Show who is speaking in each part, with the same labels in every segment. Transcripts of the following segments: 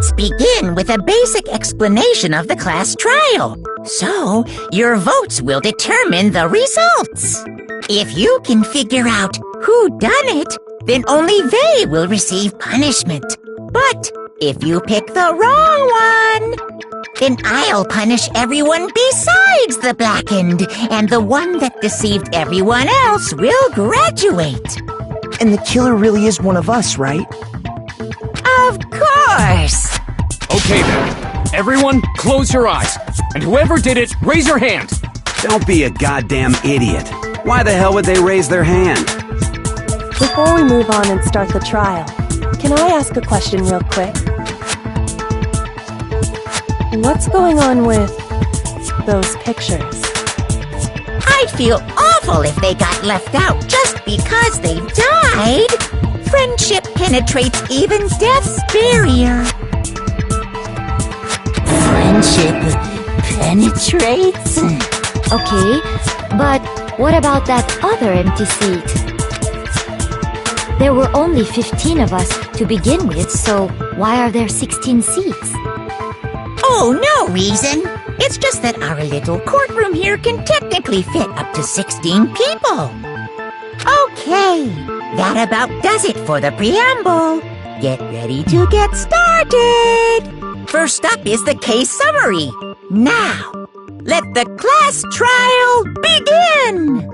Speaker 1: Let's begin with a basic explanation of the class trial. So, your votes will determine the results. If you can figure out who done it, then only they will receive punishment. But if you pick the wrong one, then I'll punish everyone besides the blackened, and the one that deceived everyone else will graduate.
Speaker 2: And the killer really is one of us, right?
Speaker 1: Of course!
Speaker 3: Okay then. Everyone, close your eyes. And whoever did it, raise your hand.
Speaker 4: Don't be a goddamn idiot. Why the hell would they raise their hand?
Speaker 5: Before we move on and start the trial, can I ask a question real quick? What's going on with those pictures?
Speaker 1: I'd feel awful if they got left out just because they died. Friendship penetrates even death's barrier.
Speaker 6: Friendship penetrates?
Speaker 7: Okay, but what about that other empty seat? There were only 15 of us to begin with, so why are there 16 seats?
Speaker 1: Oh, no reason. It's just that our little courtroom here can technically fit up to 16 people. Okay, that about does it for the preamble. Get ready to get started. First up is the case summary. Now, let the class trial begin!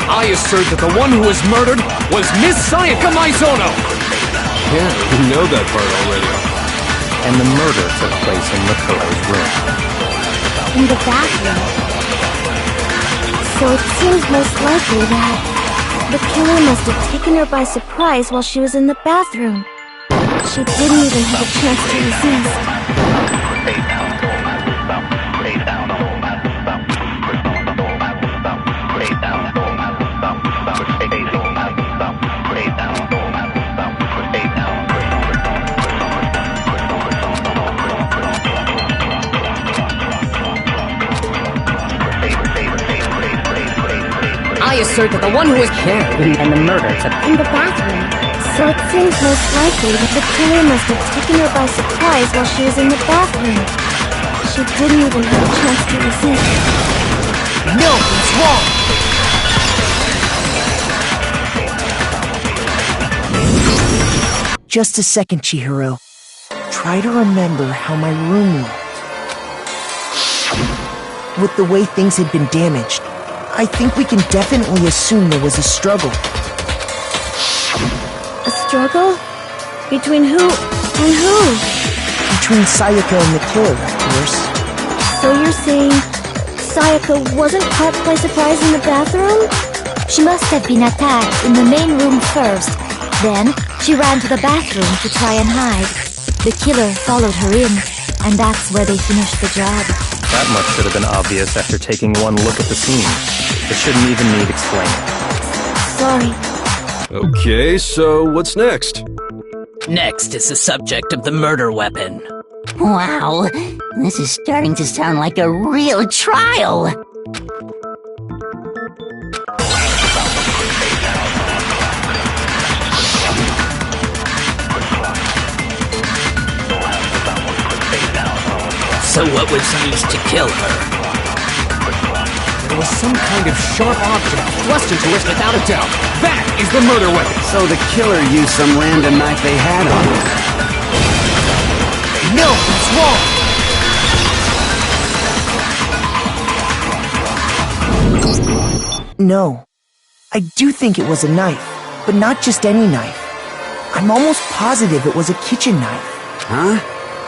Speaker 3: I assert that the one who was murdered was Miss Sayaka Maizono!
Speaker 8: Yeah, we know that part already.
Speaker 9: And the murder took place in Makoto's room.
Speaker 7: In the bathroom. So it seems most likely that the killer must have taken her by surprise while she was in the bathroom. She didn't even have a chance to resist.
Speaker 3: I assert that the one who was killed and the murder took
Speaker 7: In the bathroom. So it seems most likely that the killer must have taken her by surprise while she was in the bathroom. She didn't even have a chance to resist.
Speaker 3: No, he's wrong!
Speaker 2: Just a second, Chihiro. Try to remember how my room looked. With the way things had been damaged, I think we can definitely assume there was a struggle.
Speaker 7: A struggle? Between who and who?
Speaker 2: Between Sayaka and the killer, of course.
Speaker 7: So you're saying Sayaka wasn't caught by surprise in the bathroom? She must have been attacked in the main room first. Then, she ran to the bathroom to try and hide. The killer followed her in, and that's where they finished the job.
Speaker 9: That much should have been obvious after taking one look at the scene. It shouldn't even need explaining.
Speaker 7: Sorry.
Speaker 8: Okay, so what's next?
Speaker 6: Next is the subject of the murder weapon. Wow, this is starting to sound like a real trial. So what was used to kill her?
Speaker 3: There was some kind of sharp object thrust into it without a doubt. That is the murder weapon!
Speaker 4: So the killer used some random knife they had on him.
Speaker 3: No, it's wrong!
Speaker 2: No. I do think it was a knife, but not just any knife. I'm almost positive it was a kitchen knife.
Speaker 4: Huh?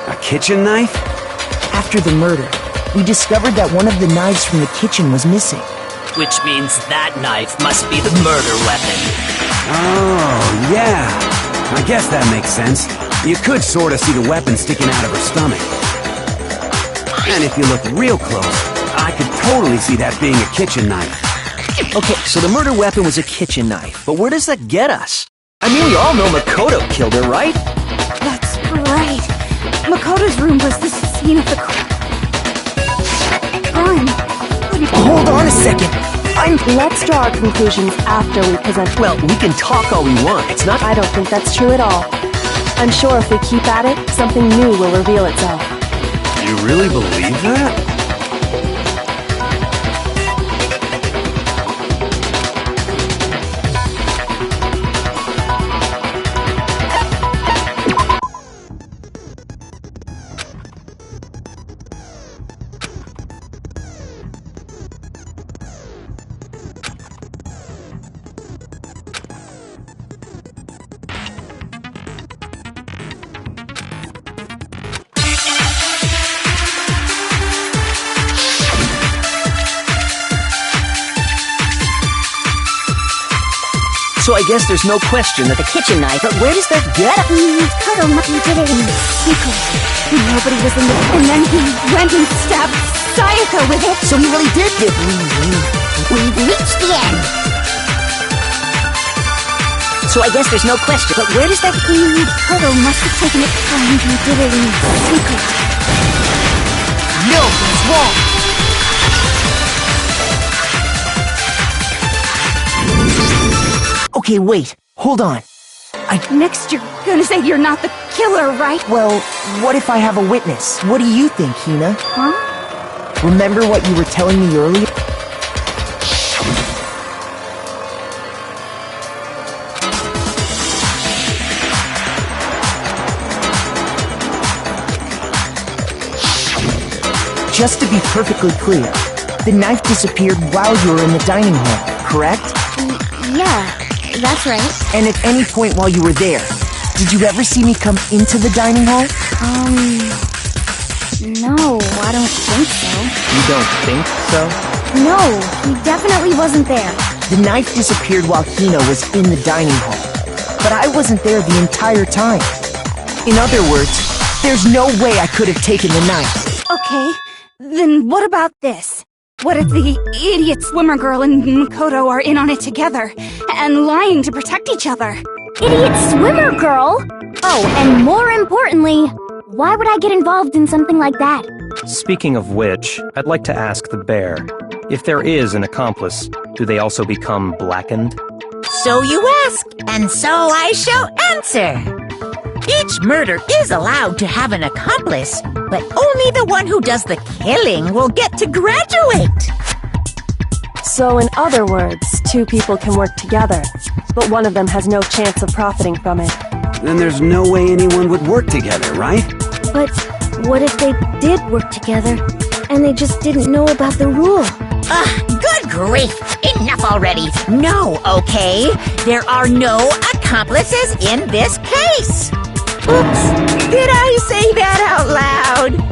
Speaker 4: A kitchen knife?
Speaker 2: After the murder, we discovered that one of the knives from the kitchen was missing.
Speaker 6: Which means that knife must be the murder weapon.
Speaker 4: Oh, yeah. I guess that makes sense. You could sort of see the weapon sticking out of her stomach. And if you look real close, I could totally see that being a kitchen knife.
Speaker 3: Okay, so the murder weapon was a kitchen knife, but where does that get us? I mean, we all know Makoto killed her, right?
Speaker 10: That's right. Makoto's room was the scene of the crime.
Speaker 2: Hold on a second.
Speaker 5: Let's draw our conclusions after we present.
Speaker 3: Well, we can talk all we want. It's not.
Speaker 5: I don't think that's true at all. I'm sure if we keep at it, something new will reveal itself.
Speaker 4: You really believe that?
Speaker 3: So I guess there's no question that the kitchen knife, but where does that get us?
Speaker 7: Makoto did it in secret.
Speaker 10: Nobody was in the... And then he went and stabbed Sayaka with it.
Speaker 2: So he really did get...
Speaker 7: We've reached the end.
Speaker 6: So I guess there's no question, but where does that...
Speaker 10: Makoto must have taken it from him. He did it in secret.
Speaker 2: No, he's wrong. Okay, wait. Hold on.
Speaker 10: Next you're gonna say you're not the killer, right?
Speaker 2: Well, what if I have a witness? What do you think, Hina?
Speaker 10: Huh?
Speaker 2: Remember what you were telling me earlier? Just to be perfectly clear, the knife disappeared while you were in the dining hall, correct?
Speaker 7: Yeah, that's right.
Speaker 2: And at any point while you were there, did you ever see me come into the dining hall?
Speaker 7: No, I don't think so.
Speaker 9: You don't think so?
Speaker 7: No, he definitely wasn't there.
Speaker 2: The knife disappeared while Hina was in the dining hall, but I wasn't there the entire time. In other words, there's no way I could have taken the knife.
Speaker 10: Okay, then what about this? What if the idiot swimmer girl and Makoto are in on it together, and lying to protect each other?
Speaker 7: Idiot swimmer girl? Oh, and more importantly, why would I get involved in something like that?
Speaker 9: Speaking of which, I'd like to ask the bear, if there is an accomplice, do they also become blackened?
Speaker 1: So you ask, and so I shall answer. Each murder is allowed to have an accomplice, but only the one who does the killing will get to graduate.
Speaker 5: So in other words, two people can work together, but one of them has no chance of profiting from it.
Speaker 4: Then there's no way anyone would work together, right?
Speaker 7: But what if they did work together, and they just didn't know about the rule?
Speaker 1: Good grief! Enough already! No, okay? There are no accomplices in this case! Oops! Did I say that out loud?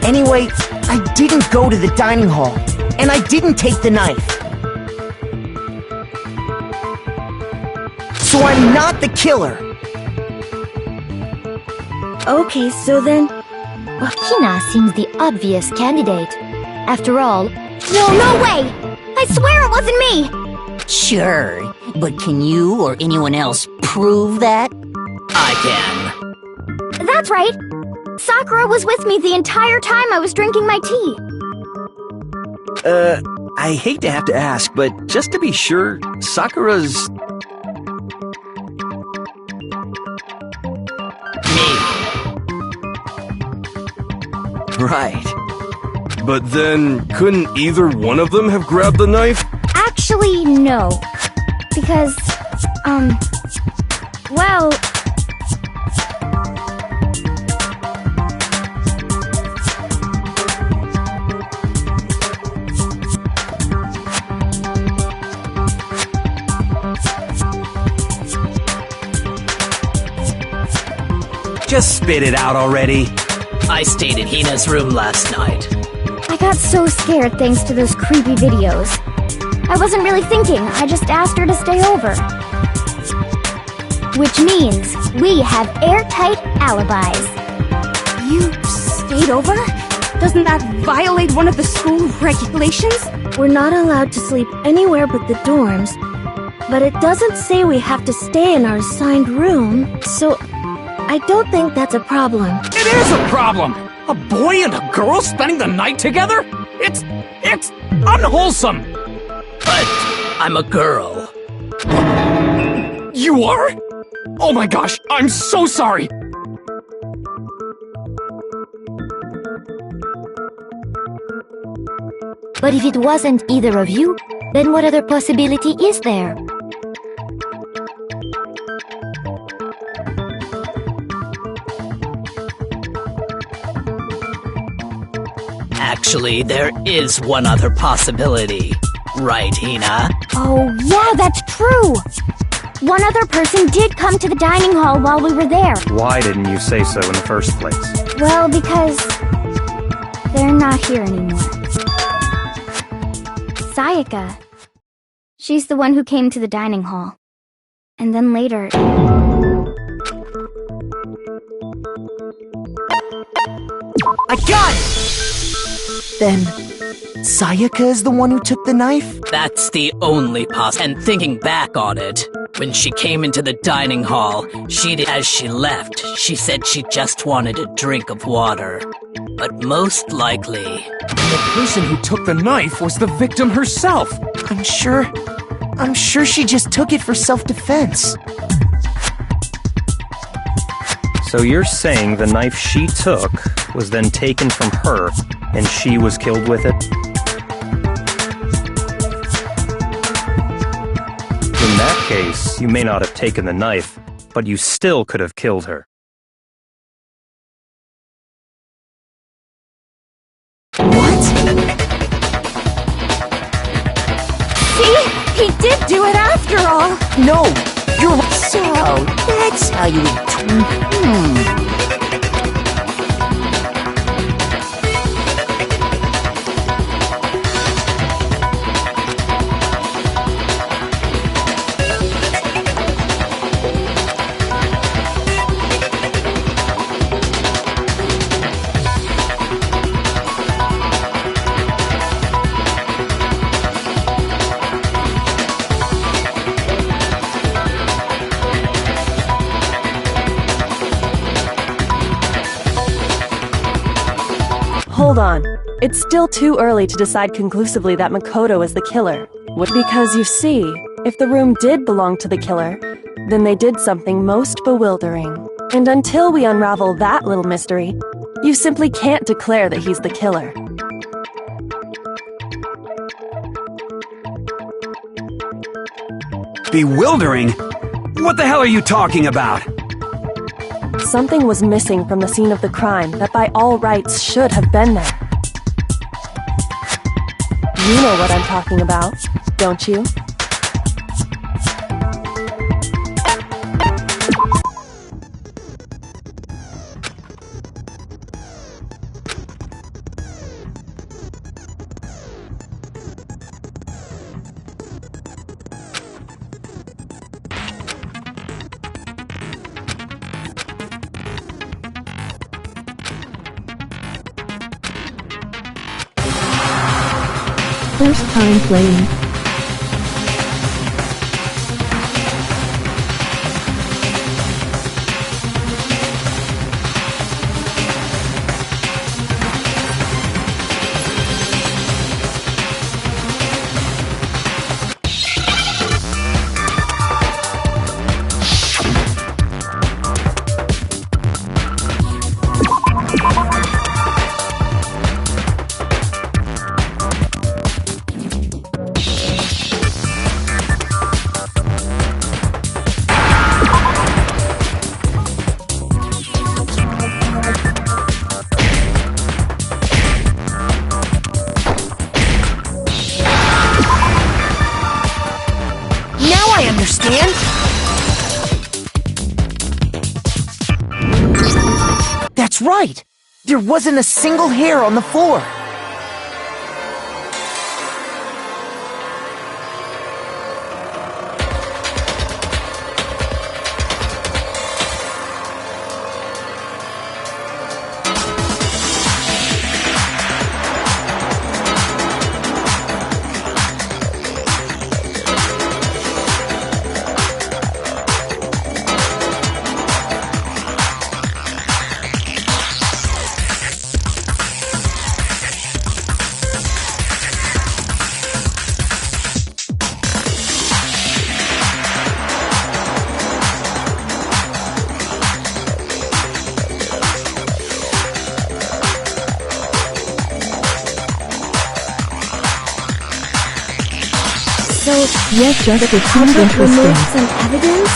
Speaker 2: Anyway, I didn't go to the dining hall, and I didn't take the knife. So I'm not the killer.
Speaker 7: Okay, so then... Well, Hina seems the obvious candidate. After all... No way! I swear it wasn't me!
Speaker 6: Sure, but can you or anyone else prove that? I can.
Speaker 7: That's right! Sakura was with me the entire time I was drinking my tea.
Speaker 3: I hate to have to ask, but just to be sure, Sakura's... Right.
Speaker 8: But then, couldn't either one of them have grabbed the knife?
Speaker 7: Actually, no. Because Well...
Speaker 4: Just spit it out already.
Speaker 6: I stayed in Hina's room last night.
Speaker 7: I got so scared thanks to those creepy videos. I wasn't really thinking, I just asked her to stay over. Which means we have airtight alibis.
Speaker 10: You stayed over? Doesn't that violate one of the school regulations?
Speaker 7: We're not allowed to sleep anywhere but the dorms, but it doesn't say we have to stay in our assigned room, so I don't think that's a problem.
Speaker 3: It is a problem! A boy and a girl spending the night together? It's unwholesome!
Speaker 6: But I'm a girl.
Speaker 3: You are? Oh my gosh, I'm so sorry!
Speaker 7: But if it wasn't either of you, then what other possibility is there?
Speaker 6: Actually, there is one other possibility. Right, Hina?
Speaker 7: Oh, yeah, that's true! One other person did come to the dining hall while we were there.
Speaker 9: Why didn't you say so in the first place?
Speaker 7: Well, because they're not here anymore. Sayaka. She's the one who came to the dining hall. And then later...
Speaker 2: I got it! Then, Sayaka is the one who took the knife?
Speaker 6: That's the only And thinking back on it, when she came into the dining hall, as she left, she said she just wanted a drink of water. But most likely...
Speaker 3: The person who took the knife was the victim herself!
Speaker 2: I'm sure she just took it for self-defense.
Speaker 9: So you're saying the knife she took was then taken from her, and she was killed with it? In that case, you may not have taken the knife, but you still could have killed her.
Speaker 2: What?
Speaker 10: See? He did do it after all!
Speaker 2: No! You're right. So, that's how you...
Speaker 5: Hold on. It's still too early to decide conclusively that Makoto is the killer. Because you see, if the room did belong to the killer, then they did something most bewildering. And until we unravel that little mystery, you simply can't declare that he's the killer.
Speaker 4: Bewildering? What the hell are you talking about?
Speaker 5: Something was missing from the scene of the crime that by all rights should have been there. You know what I'm talking about, don't you?
Speaker 11: First time playing.
Speaker 2: right. There wasn't a single hair on the floor.
Speaker 7: So,
Speaker 11: yes, just
Speaker 7: the
Speaker 11: it seems
Speaker 7: culprit removed
Speaker 11: interesting.
Speaker 7: some evidence?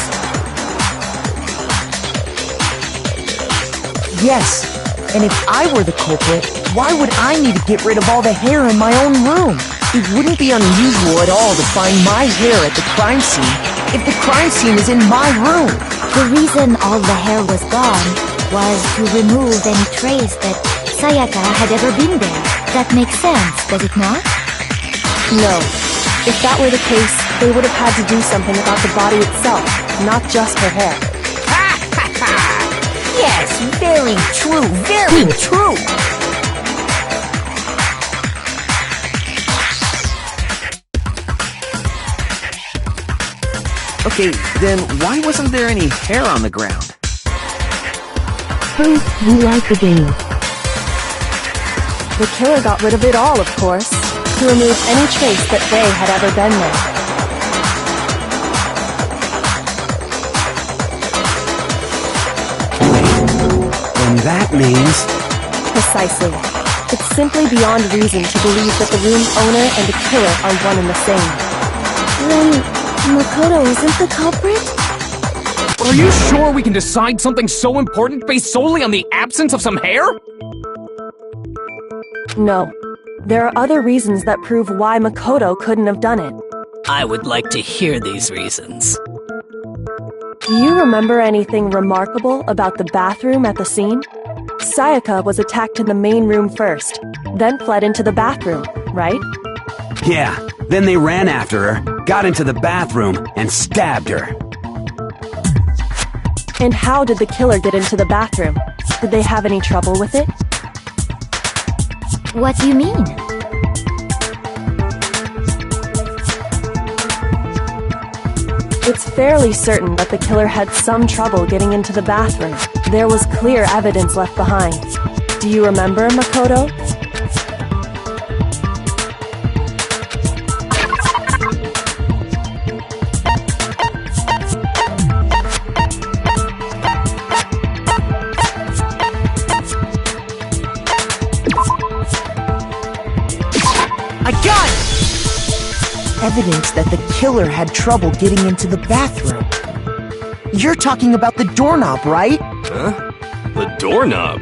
Speaker 2: Yes, and if I were the culprit, why would I need to get rid of all the hair in my own room? It wouldn't be unusual at all to find my hair at the crime scene if the crime scene is in my room.
Speaker 7: The reason all the hair was gone was to remove any trace that Sayaka had ever been there. That makes sense, does it not?
Speaker 5: No. If that were the case, they would have had to do something about the body itself, not just her hair.
Speaker 2: Yes, very true, very true.
Speaker 3: Okay, then why wasn't there any hair on the ground?
Speaker 11: Proof we like the game.
Speaker 5: The killer got rid of it all, of course, to remove any trace that they had ever been there.
Speaker 4: And that means...
Speaker 5: Precisely. It's simply beyond reason to believe that the room's owner and the killer are one and the same.
Speaker 7: Then, Makoto isn't the culprit?
Speaker 3: Are you sure we can decide something so important based solely on the absence of some hair?
Speaker 5: No. There are other reasons that prove why Makoto couldn't have done it.
Speaker 6: I would like to hear these reasons.
Speaker 5: Do you remember anything remarkable about the bathroom at the scene? Sayaka was attacked in the main room first, then fled into the bathroom, right?
Speaker 4: Yeah, then they ran after her, got into the bathroom, and stabbed her.
Speaker 5: And how did the killer get into the bathroom? Did they have any trouble with it?
Speaker 7: What do you mean?
Speaker 5: It's fairly certain that the killer had some trouble getting into the bathroom. There was clear evidence left behind. Do you remember, Makoto?
Speaker 2: I got it! Evidence that the killer had trouble getting into the bathroom. You're talking about the doorknob, right?
Speaker 8: Huh? The doorknob?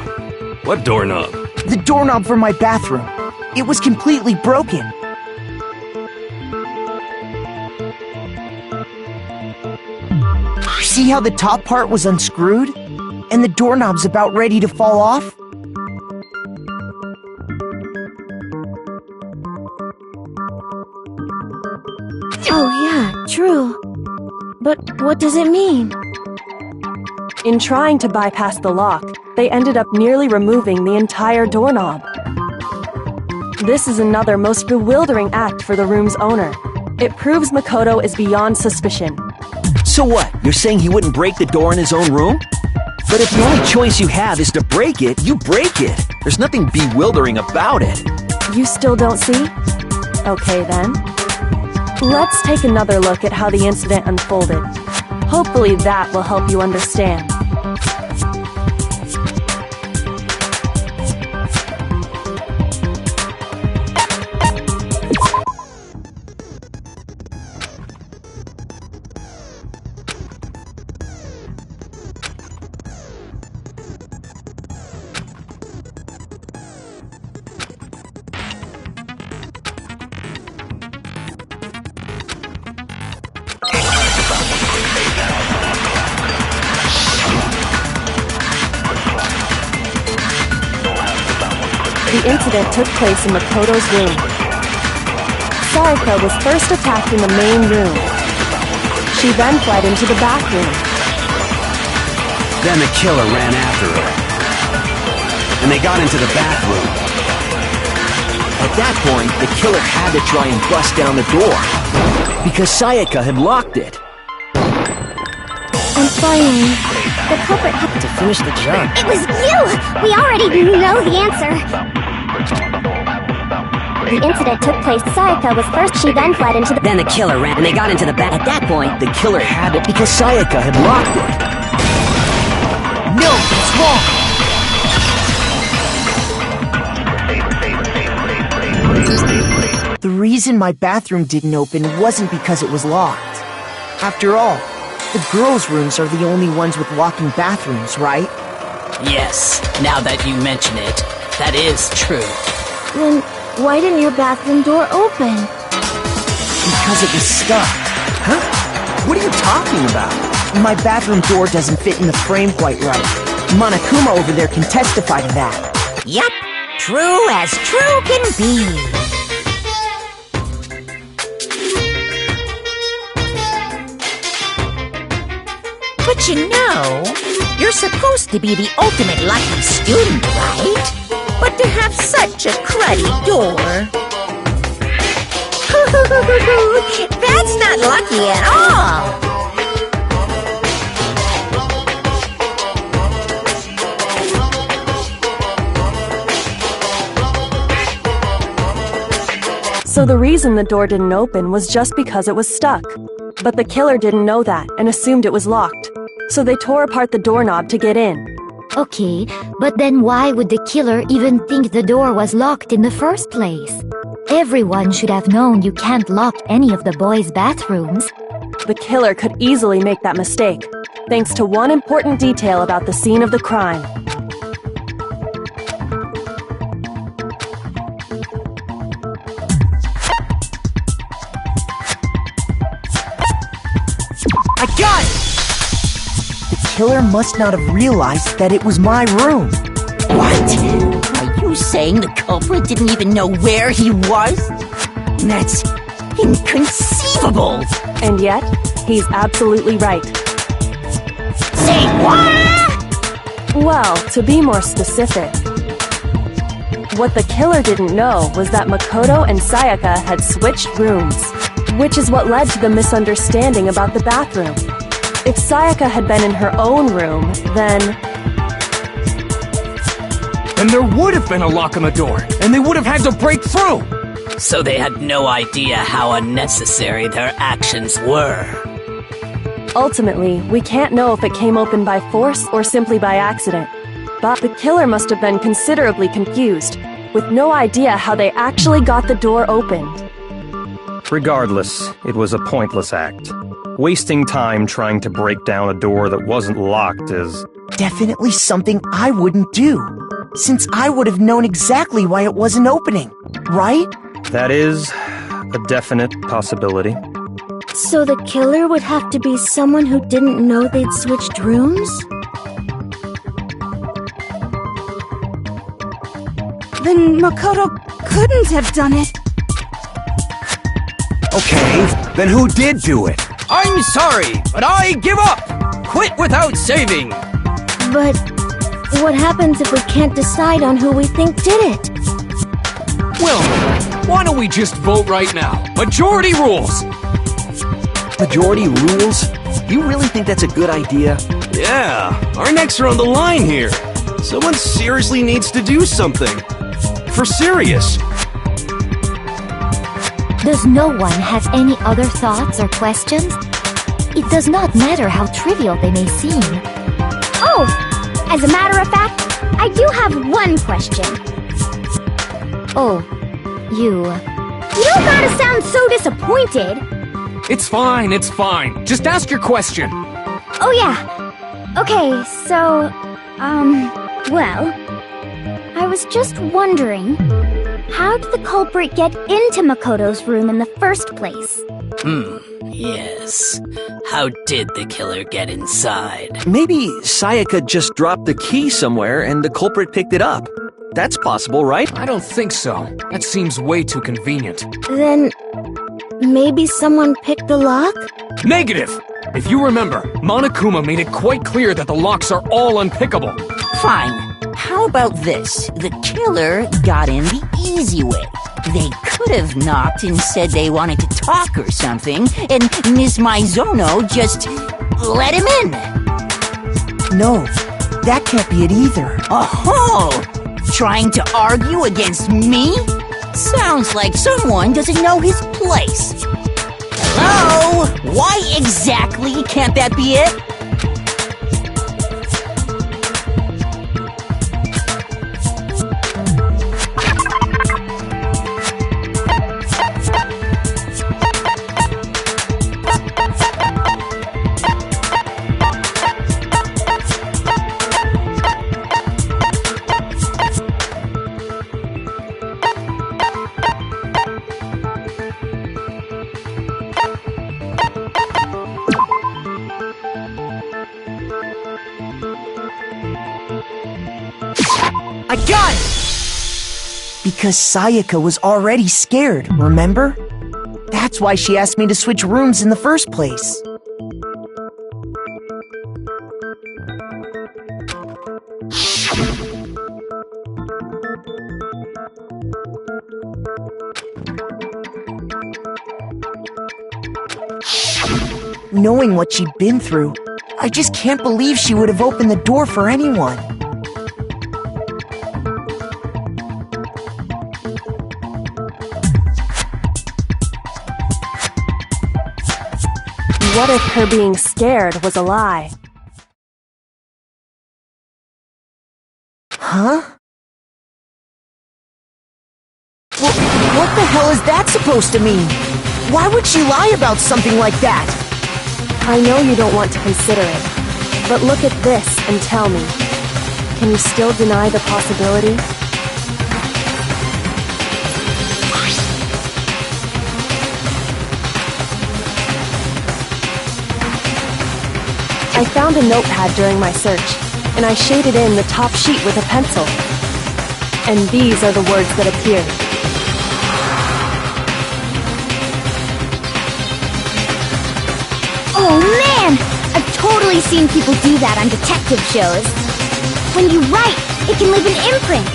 Speaker 8: What doorknob?
Speaker 2: The doorknob for my bathroom. It was completely broken. See how the top part was unscrewed? And the doorknob's about ready to fall off?
Speaker 7: Oh yeah, true. But what does it mean?
Speaker 5: In trying to bypass the lock, they ended up nearly removing the entire doorknob. This is another most bewildering act for the room's owner. It proves Makoto is beyond suspicion.
Speaker 12: So what? You're saying he wouldn't break the door in his own room? But if the only choice you have is to break it, you break it. There's nothing bewildering about it.
Speaker 5: You still don't see? Okay then. Let's take another look at how the incident unfolded. Hopefully that will help you understand. The incident took place in Makoto's room. Sayaka was first attacked in the main room. She then fled into the bathroom.
Speaker 4: Then the killer ran after her. And they got into the bathroom.
Speaker 12: At that point, the killer had to try and bust down the door. Because Sayaka had locked it.
Speaker 7: And finally, the culprit had
Speaker 12: To finish the job.
Speaker 7: It was you! We already know the answer. The incident took place. Sayaka was first. She then fled into the...
Speaker 12: Then the killer ran and they got into the bath. At that point, the killer had it because Sayaka had locked it.
Speaker 2: No, it's wrong! The reason my bathroom didn't open wasn't because it was locked. After all, the girls' rooms are the only ones with locking bathrooms, right?
Speaker 6: Yes, now that you mention it, that is true.
Speaker 7: Then why didn't your bathroom door open?
Speaker 2: Because it was stuck.
Speaker 12: Huh? What are you talking about?
Speaker 2: My bathroom door doesn't fit in the frame quite right. Monokuma over there can testify to that.
Speaker 1: Yup, true as true can be. But you know, you're supposed to be the ultimate lucky student, right? But to have such a cruddy door. That's not lucky at all.
Speaker 5: So the reason the door didn't open was just because it was stuck. But the killer didn't know that and assumed it was locked. So they tore apart the doorknob to get in.
Speaker 7: Okay, but then why would the killer even think the door was locked in the first place? Everyone should have known you can't lock any of the boys' bathrooms.
Speaker 5: The killer could easily make that mistake, thanks to one important detail about the scene of the crime.
Speaker 2: I got it! The killer must not have realized that it was my room.
Speaker 1: What? Are you saying the culprit didn't even know where he was? That's inconceivable.
Speaker 5: And yet, he's absolutely right.
Speaker 1: Say what?
Speaker 5: Well, to be more specific, what the killer didn't know was that Makoto and Sayaka had switched rooms, which is what led to the misunderstanding about the bathroom. If Sayaka had been in her own room, then
Speaker 3: there would have been a lock on the door, and they would have had to break through!
Speaker 6: So they had no idea how unnecessary their actions were.
Speaker 5: ultimately, we can't know if it came open by force or simply by accident. But the killer must have been considerably confused, with no idea how they actually got the door opened.
Speaker 9: Regardless, it was a pointless act. Wasting time trying to break down a door that wasn't locked is
Speaker 2: definitely something I wouldn't do, since I would have known exactly why it wasn't opening, right?
Speaker 9: That is a definite possibility.
Speaker 7: So the killer would have to be someone who didn't know they'd switched rooms?
Speaker 10: Then Makoto couldn't have done it.
Speaker 4: Okay, then who did do it?
Speaker 3: I'm sorry, but I give up! Quit without saving!
Speaker 7: But what happens if we can't decide on who we think did it?
Speaker 3: Well, why don't we just vote right now? Majority rules!
Speaker 12: Majority rules? You really think that's a good idea?
Speaker 8: Yeah, our necks are on the line here. Someone seriously needs to do something. For serious.
Speaker 7: Does no one have any other thoughts or questions? It does not matter how trivial they may seem. Oh, as a matter of fact, I do have one question. Oh, you don't gotta sound so disappointed.
Speaker 3: It's fine, it's fine. Just ask your question.
Speaker 7: Oh yeah. Okay, so, well, I was just wondering, how did the culprit get into Makoto's room in the first place?
Speaker 6: Yes. How did the killer get inside?
Speaker 12: Maybe Sayaka just dropped the key somewhere and the culprit picked it up. That's possible, right?
Speaker 3: I don't think so. That seems way too convenient.
Speaker 7: Then maybe someone picked the lock?
Speaker 3: Negative! If you remember, Monokuma made it quite clear that the locks are all unpickable.
Speaker 1: Fine. How about this? The killer got in the easy way. They could have knocked and said they wanted to talk or something, and Miss Maizono just let him in.
Speaker 2: No, that can't be it either.
Speaker 1: Oh-ho! Trying to argue against me? Sounds like someone doesn't know his place. Hello? Why exactly can't that be it?
Speaker 2: I got it! Because Sayaka was already scared, remember? That's why she asked me to switch rooms in the first place. Knowing what she'd been through, I just can't believe she would have opened the door for anyone.
Speaker 5: What if her being scared was a lie?
Speaker 2: Huh? What the hell is that supposed to mean? Why would she lie about something like that?
Speaker 5: I know you don't want to consider it, but look at this and tell me. Can you still deny the possibility? I found a notepad during my search, and I shaded in the top sheet with a pencil. And these are the words that appeared.
Speaker 7: Oh man! I've totally seen people do that on detective shows. When you write, it can leave an imprint.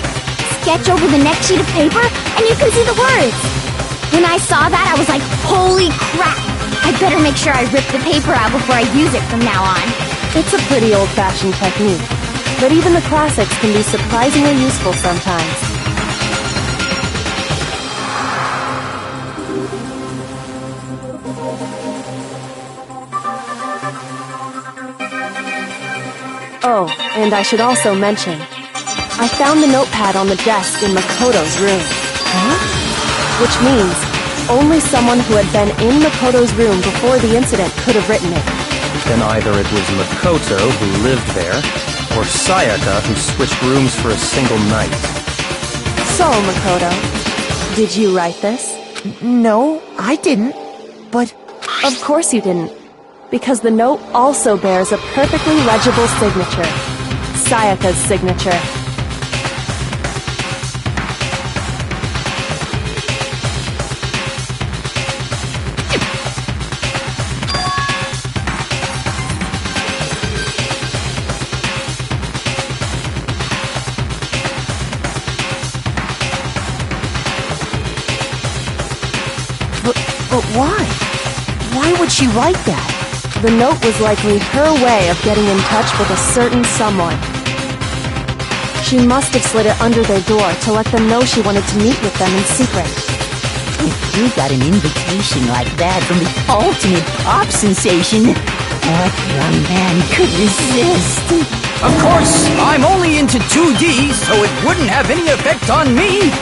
Speaker 7: Sketch over the next sheet of paper, and you can see the words. When I saw that, I was like, holy crap! I better make sure I rip the paper out before I use it from now on.
Speaker 5: It's a pretty old-fashioned technique, but even the classics can be surprisingly useful sometimes. Oh, and I should also mention, I found the notepad on the desk in Makoto's room.
Speaker 2: Huh?
Speaker 5: Which means only someone who had been in Makoto's room before the incident could have written it.
Speaker 9: Then either it was Makoto who lived there, or Sayaka who switched rooms for a single night.
Speaker 5: So, Makoto, did you write this?
Speaker 2: No, I didn't. But
Speaker 5: Of course you didn't, because the note also bears a perfectly legible signature. Sayaka's signature.
Speaker 2: But why? Why would she write that?
Speaker 5: The note was likely her way of getting in touch with a certain someone. She must have slid it under their door to let them know she wanted to meet with them in secret.
Speaker 1: If you got an invitation like that from the ultimate pop sensation, what young man could resist?
Speaker 12: Of course, I'm only into 2D, so it wouldn't have any effect on me.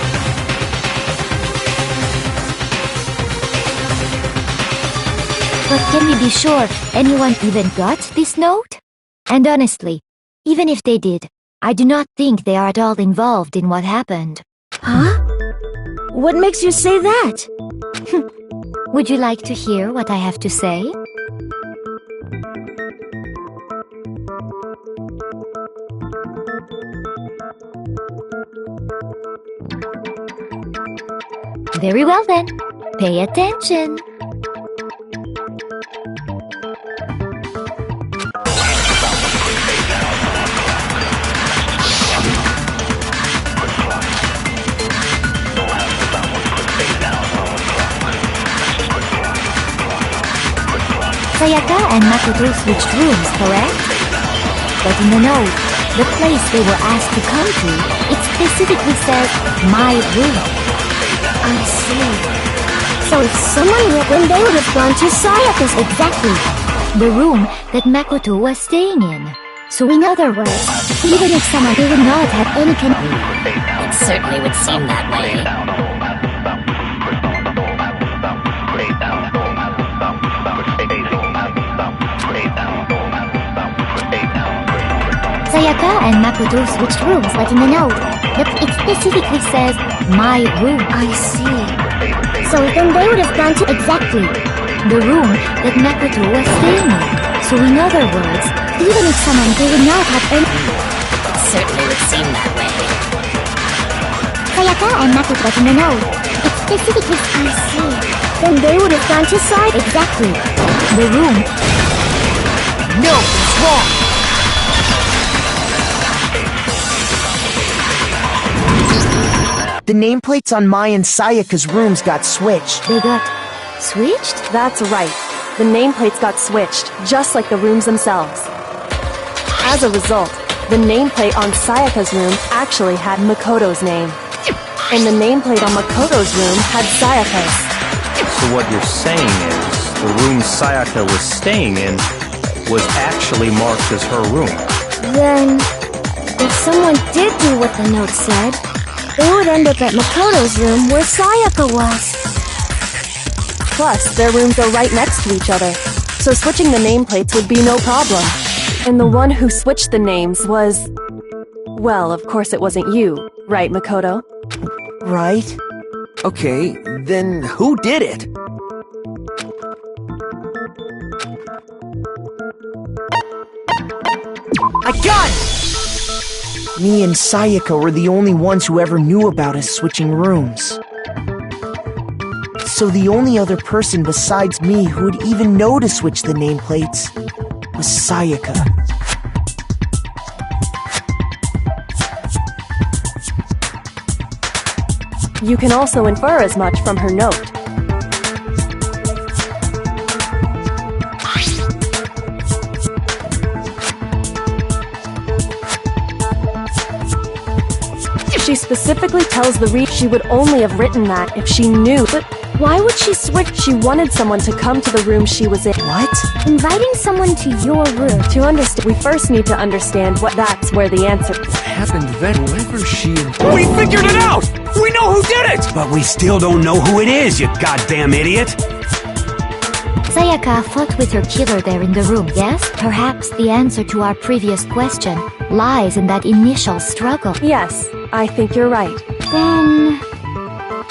Speaker 7: But can we be sure anyone even got this note? And honestly, even if they did, I do not think they are at all involved in what happened. Huh? What makes you say that? Would you like to hear what I have to say? Very well then. Pay attention. Sayaka and Makoto switched rooms, correct? But in the note, the place they were asked to come to, it specifically says, my room. I see. So if someone went, then they would have gone to Sayaka's. Exactly. The room that Makoto was staying in. So in other words, even if someone, they would not have any
Speaker 1: It certainly would seem that way.
Speaker 7: Sayaka and Makoto switched rooms, but in the note, it specifically says, my room. I see. So then they would have gone to exactly the room that Makoto was staying in. So in other words, even if someone, they would not have any...
Speaker 1: It certainly would seem that way.
Speaker 7: Sayaka and Makoto, but in the note, it specifically... I see. Then they would have gone to side... Exactly. The room...
Speaker 2: No, it's wrong! The nameplates on Mai and Sayaka's rooms got switched.
Speaker 7: They got switched?
Speaker 5: That's right. The nameplates got switched, just like the rooms themselves. As a result, the nameplate on Sayaka's room actually had Makoto's name. And the nameplate on Makoto's room had Sayaka's.
Speaker 9: So what you're saying is, the room Sayaka was staying in was actually marked as her room.
Speaker 7: Then, if someone did do what the note said, they would end up at Makoto's room where Sayaka was.
Speaker 5: Plus, their rooms are right next to each other, so switching the nameplates would be no problem. And the one who switched the names was... Well, of course it wasn't you, right, Makoto?
Speaker 2: Right?
Speaker 12: Okay, then who did it?
Speaker 2: I got it! Me and Sayaka were the only ones who ever knew about us switching rooms. So the only other person besides me who would even know to switch the nameplates was Sayaka.
Speaker 5: You can also infer as much from her note. She specifically tells the reader she would only have written that if she knew. But why would she switch? She wanted someone to come to the room she was in.
Speaker 2: What?
Speaker 7: Inviting someone to your room.
Speaker 5: To understand, we first need to understand what that's where the answer
Speaker 3: Happened then, whoever she...
Speaker 8: We figured it out! We know who did it!
Speaker 4: But we still don't know who it is, you goddamn idiot!
Speaker 7: Sayaka fought with her killer there in the room, yes? Perhaps the answer to our previous question lies in that initial struggle.
Speaker 5: Yes, I think you're right.
Speaker 7: Then...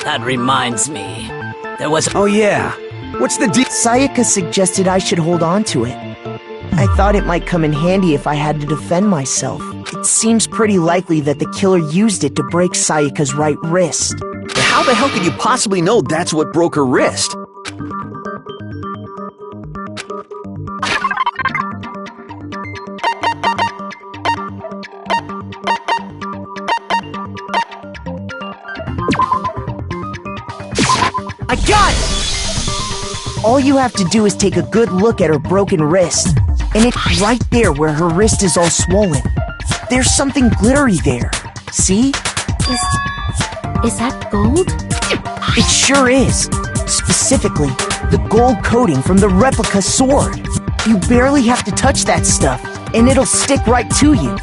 Speaker 6: That reminds me. There was...
Speaker 4: Oh yeah, what's the deal?
Speaker 2: Sayaka suggested I should hold on to it. I thought it might come in handy if I had to defend myself. It seems pretty likely that the killer used it to break Sayaka's right wrist.
Speaker 12: How the hell could you possibly know that's what broke her wrist?
Speaker 2: I got it! All you have to do is take a good look at her broken wrist. And it's right there where her wrist is all swollen. There's something glittery there. See?
Speaker 7: Is that gold?
Speaker 2: It sure is. Specifically, the gold coating from the replica sword. You barely have to touch that stuff, and it'll stick right to you.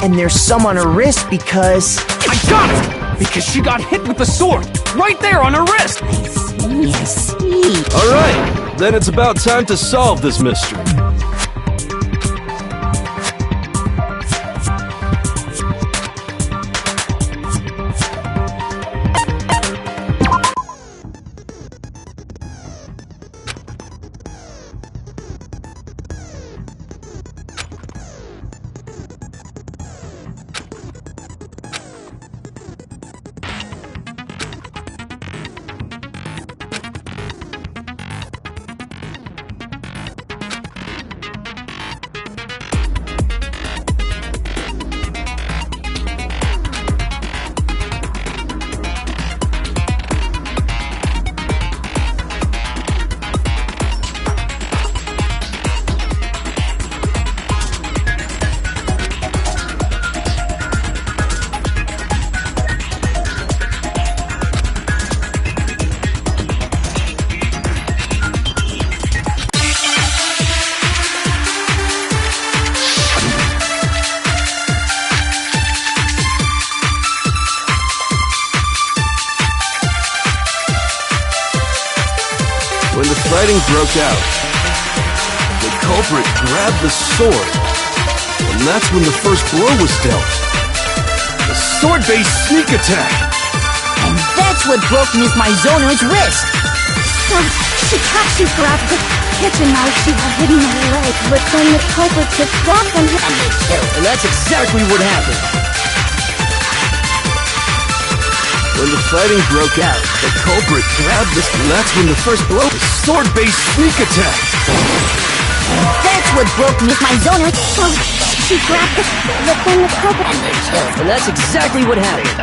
Speaker 2: And there's some on her wrist because...
Speaker 8: I got it! Because she got hit with the sword! Right there on her wrist!
Speaker 1: I see.
Speaker 8: Alright, then it's about time to solve this mystery. When the fighting broke out, the culprit grabbed the sword, and that's when the first blow was dealt. The sword-based sneak attack!
Speaker 1: And that's what broke Miss Mizono's wrist.
Speaker 10: She actually grabbed the kitchen knife she had hidden in her leg, but then the culprit took that from her
Speaker 1: And they killed her.
Speaker 12: And that's exactly what happened.
Speaker 8: When the fighting broke out, the culprit grabbed this, and that's when the first blow was sword-based sneak attack!
Speaker 1: That's what broke Miss Mizono's.
Speaker 10: She grabbed the... But then the culprit...
Speaker 1: And they killed her.
Speaker 12: And that's exactly what happened.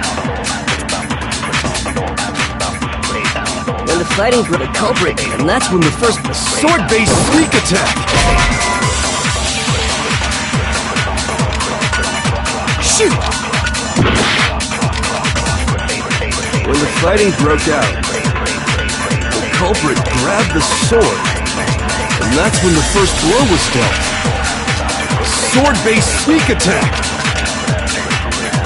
Speaker 12: When the fighting broke, the culprit, and that's when the first
Speaker 8: Sword-based sneak attack!
Speaker 1: Shoot!
Speaker 8: When the fighting broke out, the culprit grabbed the sword, and that's when the first blow was dealt. Sword-based sneak attack!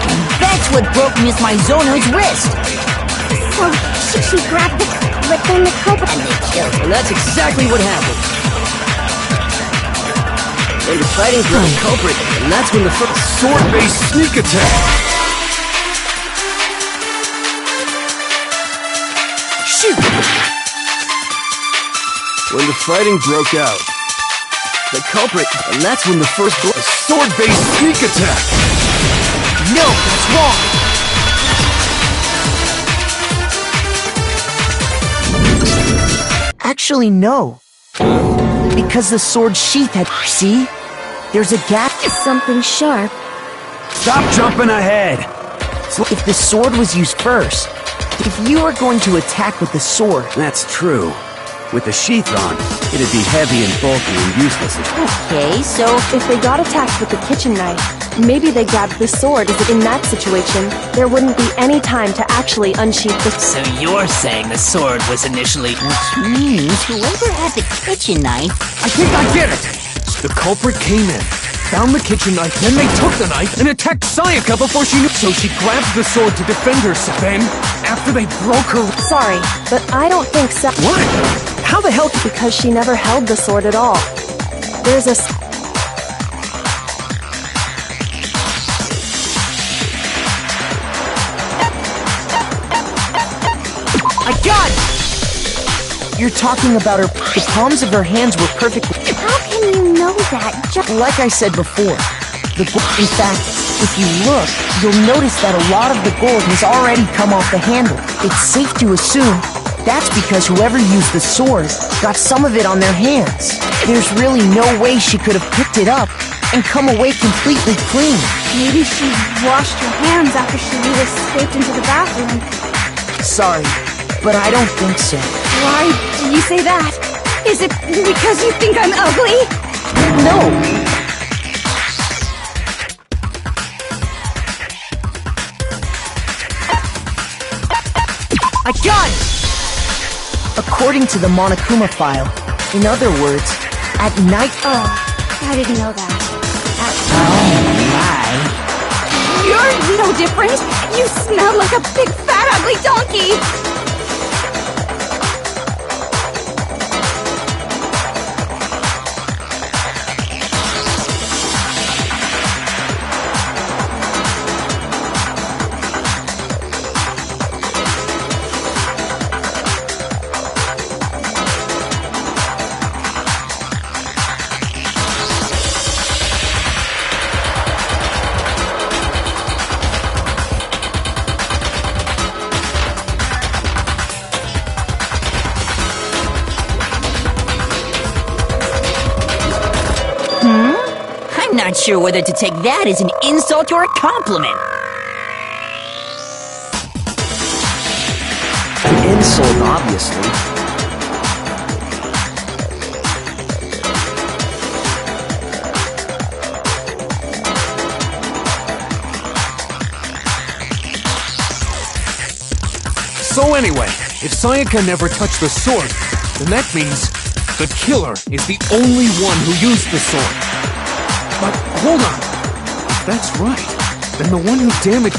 Speaker 1: And that's what broke Miss Mizono's wrist.
Speaker 10: So she grabbed the... But then the culprit...
Speaker 1: And they killed her.
Speaker 12: And that's exactly what happened. When the fighting broke, the culprit, and that's when the first
Speaker 8: Sword-based sneak attack!
Speaker 1: Shoot!
Speaker 8: When the fighting broke out,
Speaker 12: the culprit, and that's when the first blow.
Speaker 8: sword-based sneak attack!
Speaker 1: No, that's wrong.
Speaker 2: Actually, no. Because the sword sheath had... See? There's a gap.
Speaker 7: Something sharp.
Speaker 4: Stop jumping ahead!
Speaker 2: So if the sword was used first, if you were going to attack with the sword...
Speaker 4: That's true. With the sheath on, it'd be heavy and bulky and useless.
Speaker 5: Okay, so if they got attacked with the kitchen knife, maybe they grabbed the sword as if in that situation, there wouldn't be any time to actually unsheath the...
Speaker 6: So you're saying the sword was initially...
Speaker 1: Which means whoever had the kitchen knife...
Speaker 3: I think I get it! The culprit came in, found the kitchen knife, then they took the knife and attacked Sayaka before she knew. So she grabbed the sword to defend herself. Then, after they broke her...
Speaker 5: Sorry, but I don't think so.
Speaker 3: What? How the hell...
Speaker 5: Because she never held the sword at all. There's a...
Speaker 2: I got it! You're talking about her... The palms of her hands were perfectly...
Speaker 7: How can you know that?
Speaker 2: Like I said before, in fact, if you look, you'll notice that a lot of the gold has already come off the handle. It's safe to assume that's because whoever used the sword got some of it on their hands. There's really no way she could have picked it up and come away completely clean.
Speaker 10: Maybe she washed her hands after she escaped into the bathroom.
Speaker 2: Sorry, but I don't think so.
Speaker 10: Why do you say that? Is it because you think I'm ugly?
Speaker 2: No! I got it! According to the Monokuma file, in other words, at night...
Speaker 10: Oh, I didn't know that.
Speaker 1: Oh,
Speaker 10: You're no different! You smell like a big fat ugly donkey!
Speaker 1: I'm not sure whether to take that as an insult or a compliment.
Speaker 12: An insult, obviously.
Speaker 3: So anyway, if Sayaka never touched the sword, then that means the killer is the only one who used the sword. But hold on, if that's right, then the one who damaged...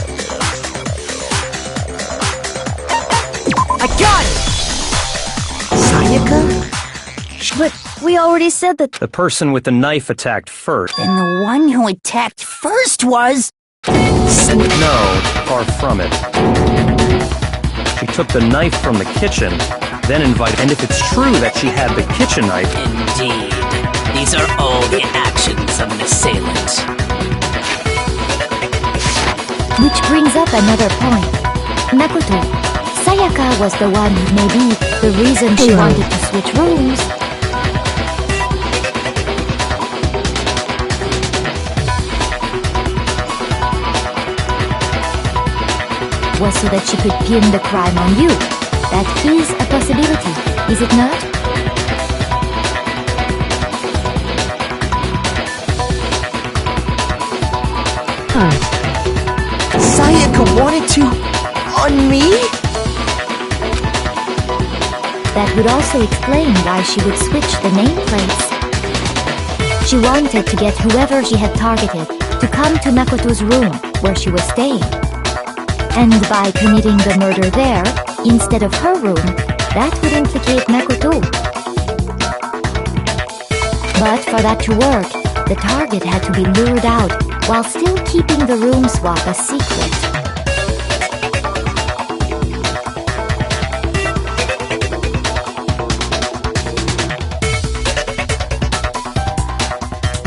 Speaker 2: I got it! Sayaka?
Speaker 7: But we already said that.
Speaker 9: The person with the knife attacked first.
Speaker 1: Then the one who attacked first was...
Speaker 9: No, far from it. She took the knife from the kitchen, then invited... And if it's true that she had the kitchen knife...
Speaker 6: Indeed. These are all the actions of an assailant.
Speaker 7: Which brings up another point. Makoto, Sayaka was the one who may be the reason she wanted to switch rooms. Was so that she could pin the crime on you. That is a possibility, is it not?
Speaker 2: Sayaka wanted to... on me?
Speaker 7: That would also explain why she would switch the nameplates. She wanted to get whoever she had targeted to come to Makoto's room where she was staying. And by committing the murder there, instead of her room, that would implicate Makoto. But for that to work, the target had to be lured out while still keeping the room swap a secret.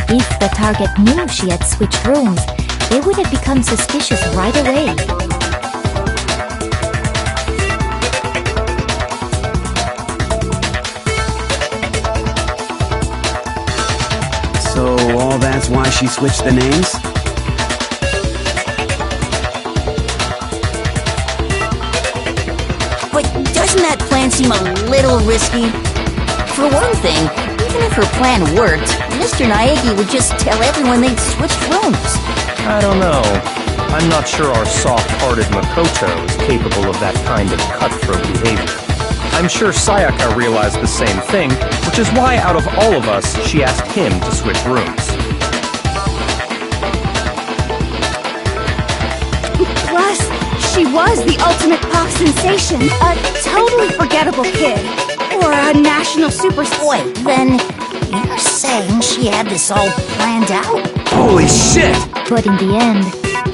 Speaker 7: If the target knew she had switched rooms, they would have become suspicious right away.
Speaker 4: So all that's why she switched the names?
Speaker 1: But doesn't that plan seem a little risky? For one thing, even if her plan worked, Mr. Naegi would just tell everyone they'd switched rooms.
Speaker 9: I don't know. I'm not sure our soft-hearted Makoto is capable of that kind of cutthroat behavior. I'm sure Sayaka realized the same thing, which is why out of all of us, she asked him to switch rooms.
Speaker 10: Plus, she was the ultimate pop sensation. A totally forgettable kid. Or a national superstar.
Speaker 1: Wait, then you're saying she had this all planned out?
Speaker 4: Holy shit!
Speaker 7: But in the end,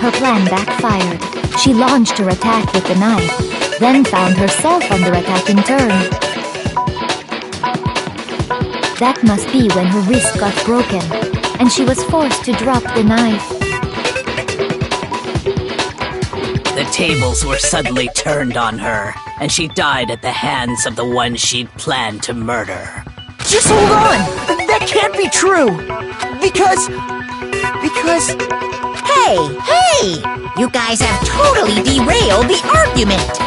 Speaker 7: her plan backfired. She launched her attack with the knife, then found herself under attack in turn. That must be when her wrist got broken, and she was forced to drop the knife.
Speaker 6: The tables were suddenly turned on her, and she died at the hands of the one she'd planned to murder.
Speaker 2: Just hold on! That can't be true! Because...
Speaker 1: Hey! You guys have totally derailed the argument!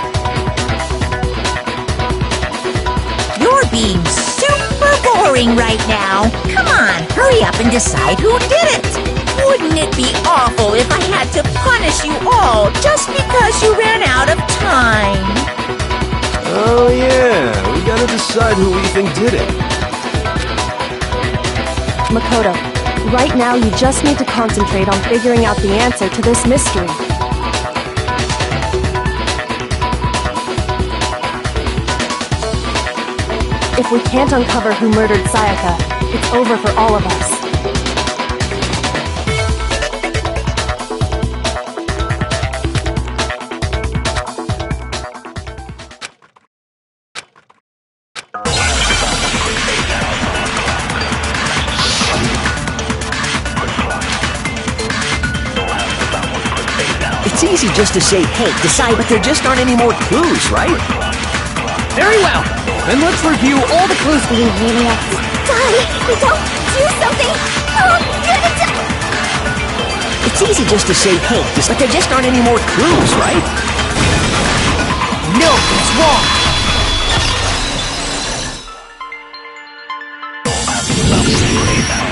Speaker 1: You're being super boring right now. Come on, hurry up and decide who did it! Wouldn't it be awful if I had to punish you all just because you ran out of time?
Speaker 8: Oh yeah, we gotta decide who we think did it.
Speaker 5: Makoto, right now you just need to concentrate on figuring out the answer to this mystery. If we can't uncover who murdered Sayaka, it's over for all of us.
Speaker 12: It's easy just to say, hey, decide, but there just aren't any more clues, right?
Speaker 3: Very well. Then let's review all the clues.
Speaker 7: You maniacs. Die! Don't do something! Oh, goodness!
Speaker 12: It's easy just to say, hey, but there just aren't any more clues, right?
Speaker 2: No, it's wrong!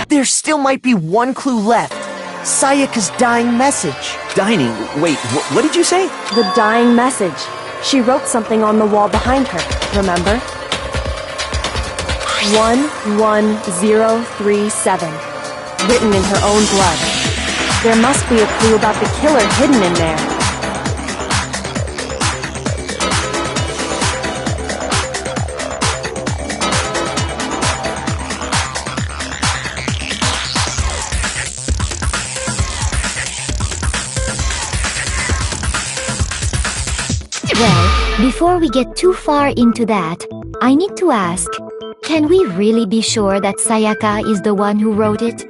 Speaker 2: There still might be one clue left. Sayaka's dying message.
Speaker 12: Dining? Wait, what did you say?
Speaker 5: The dying message. She wrote something on the wall behind her, remember? 11037. Written in her own blood. There must be a clue about the killer hidden in there.
Speaker 7: Before we get too far into that, I need to ask, can we really be sure that Sayaka is the one who wrote it?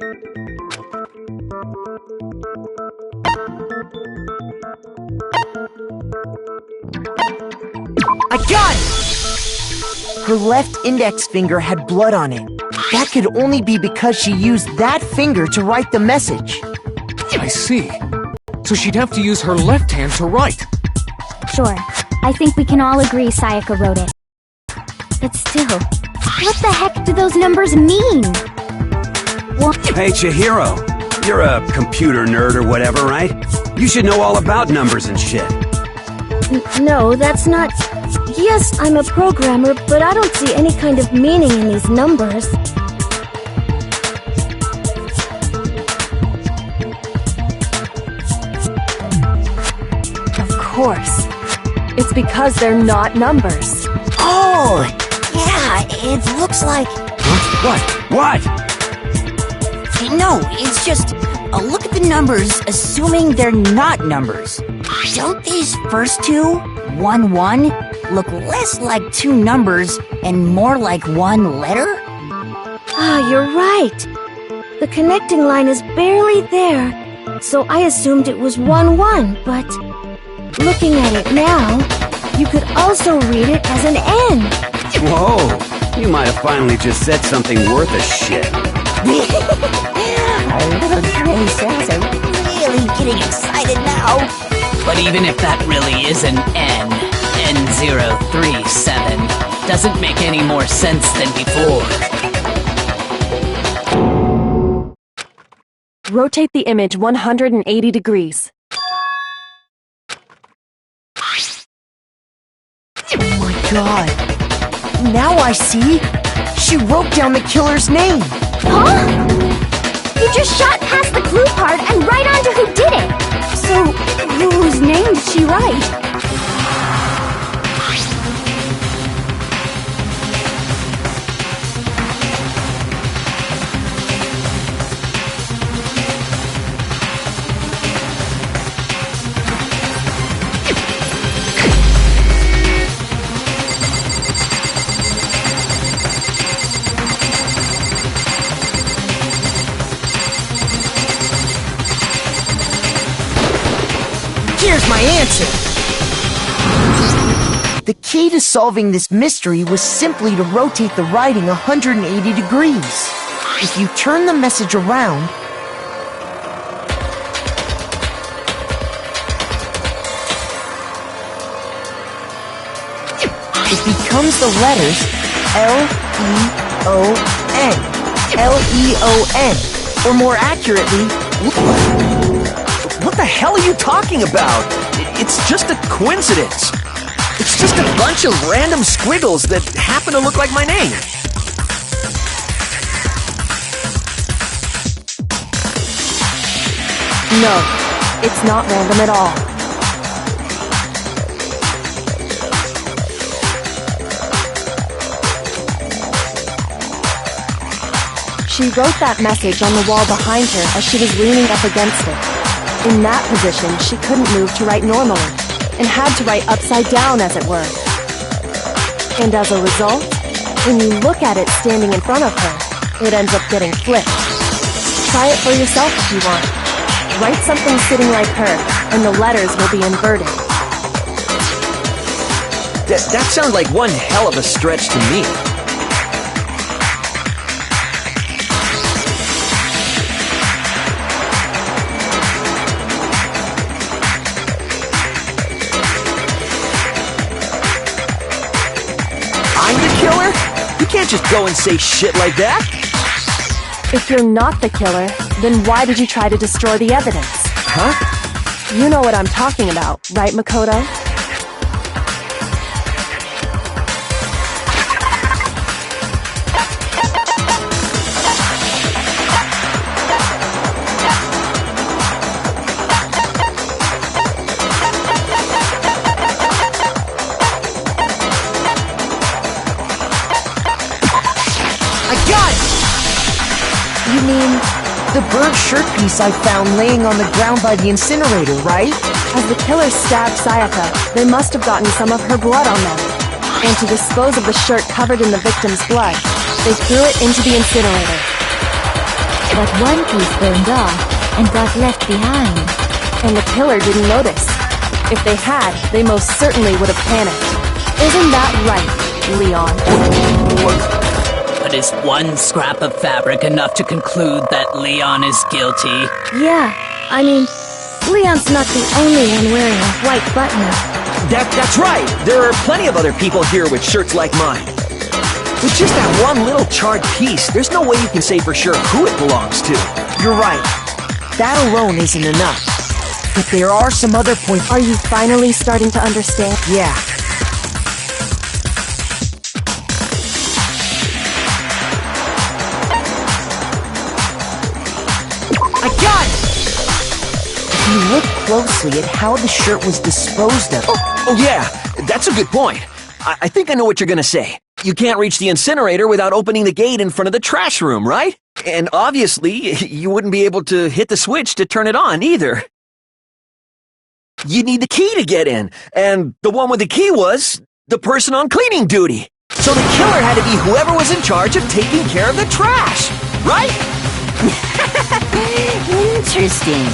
Speaker 2: I got it! Her left index finger had blood on it. That could only be because she used that finger to write the message.
Speaker 3: I see. So she'd have to use her left hand to write.
Speaker 7: Sure. I think we can all agree Sayaka wrote it. But still, what the heck do those numbers mean?
Speaker 4: Hey, Chihiro. You're a computer nerd or whatever, right? You should know all about numbers and shit.
Speaker 7: No, that's not... Yes, I'm a programmer, but I don't see any kind of meaning in these numbers.
Speaker 5: Of course. It's because they're not numbers.
Speaker 1: Oh, yeah, it looks like...
Speaker 4: Huh? What?
Speaker 1: No, it's just... look at the numbers, assuming they're not numbers. Don't these first two, 1, 1, look less like two numbers and more like one letter?
Speaker 7: Ah, you're right. The connecting line is barely there, so I assumed it was 1, 1, but... Looking at it now, you could also read it as an N.
Speaker 4: Whoa, you might have finally just said something worth a shit.
Speaker 1: Our little princess are really getting excited now.
Speaker 6: But even if that really is an N, N037, doesn't make any more sense than before.
Speaker 5: Rotate the image 180 degrees.
Speaker 2: Oh my god. Now I see. She wrote down the killer's name.
Speaker 7: Huh? You just shot past the clue part and right onto who did it!
Speaker 10: So, whose name did she write?
Speaker 2: Here's my answer! The key to solving this mystery was simply to rotate the writing 180 degrees. If you turn the message around, it becomes the letters L-E-O-N. L-E-O-N. Or more accurately,
Speaker 12: What the hell are you talking about? It's just a coincidence. It's just a bunch of random squiggles that happen to look like my name.
Speaker 5: No, it's not random at all. She wrote that message on the wall behind her as she was leaning up against it. In that position, she couldn't move to write normally, and had to write upside down, as it were. And as a result, when you look at it standing in front of her, it ends up getting flipped. Try it for yourself if you want. Write something sitting like her, and the letters will be inverted.
Speaker 12: That sounds like one hell of a stretch to me. I'm the killer? You can't just go and say shit like that.
Speaker 5: If you're not the killer, then why did you try to destroy the evidence?
Speaker 12: Huh?
Speaker 5: You know what I'm talking about, right, Makoto?
Speaker 2: I got it! You mean the burnt shirt piece I found laying on the ground by the incinerator, right?
Speaker 5: As the killer stabbed Sayaka, they must have gotten some of her blood on them. And to dispose of the shirt covered in the victim's blood, they threw it into the incinerator.
Speaker 7: But one piece burned off and got left behind.
Speaker 5: And the killer didn't notice. If they had, they most certainly would have panicked. Isn't that right, Leon?
Speaker 6: But is one scrap of fabric enough to conclude that Leon is guilty?
Speaker 7: Yeah, I mean, Leon's not the only one wearing a white button-up.
Speaker 12: That's right. There are plenty of other people here with shirts like mine. With just that one little charred piece, there's no way you can say for sure who it belongs to.
Speaker 2: You're right. That alone isn't enough. But there are some other points.
Speaker 5: Are you finally starting to understand?
Speaker 2: Yeah. I got it! If you look closely at how the shirt was disposed of...
Speaker 12: Oh yeah, that's a good point. I think I know what you're gonna say. You can't reach the incinerator without opening the gate in front of the trash room, right? And obviously, you wouldn't be able to hit the switch to turn it on either. You'd need the key to get in, and the one with the key was the person on cleaning duty. So the killer had to be whoever was in charge of taking care of the trash, right?
Speaker 1: Interesting.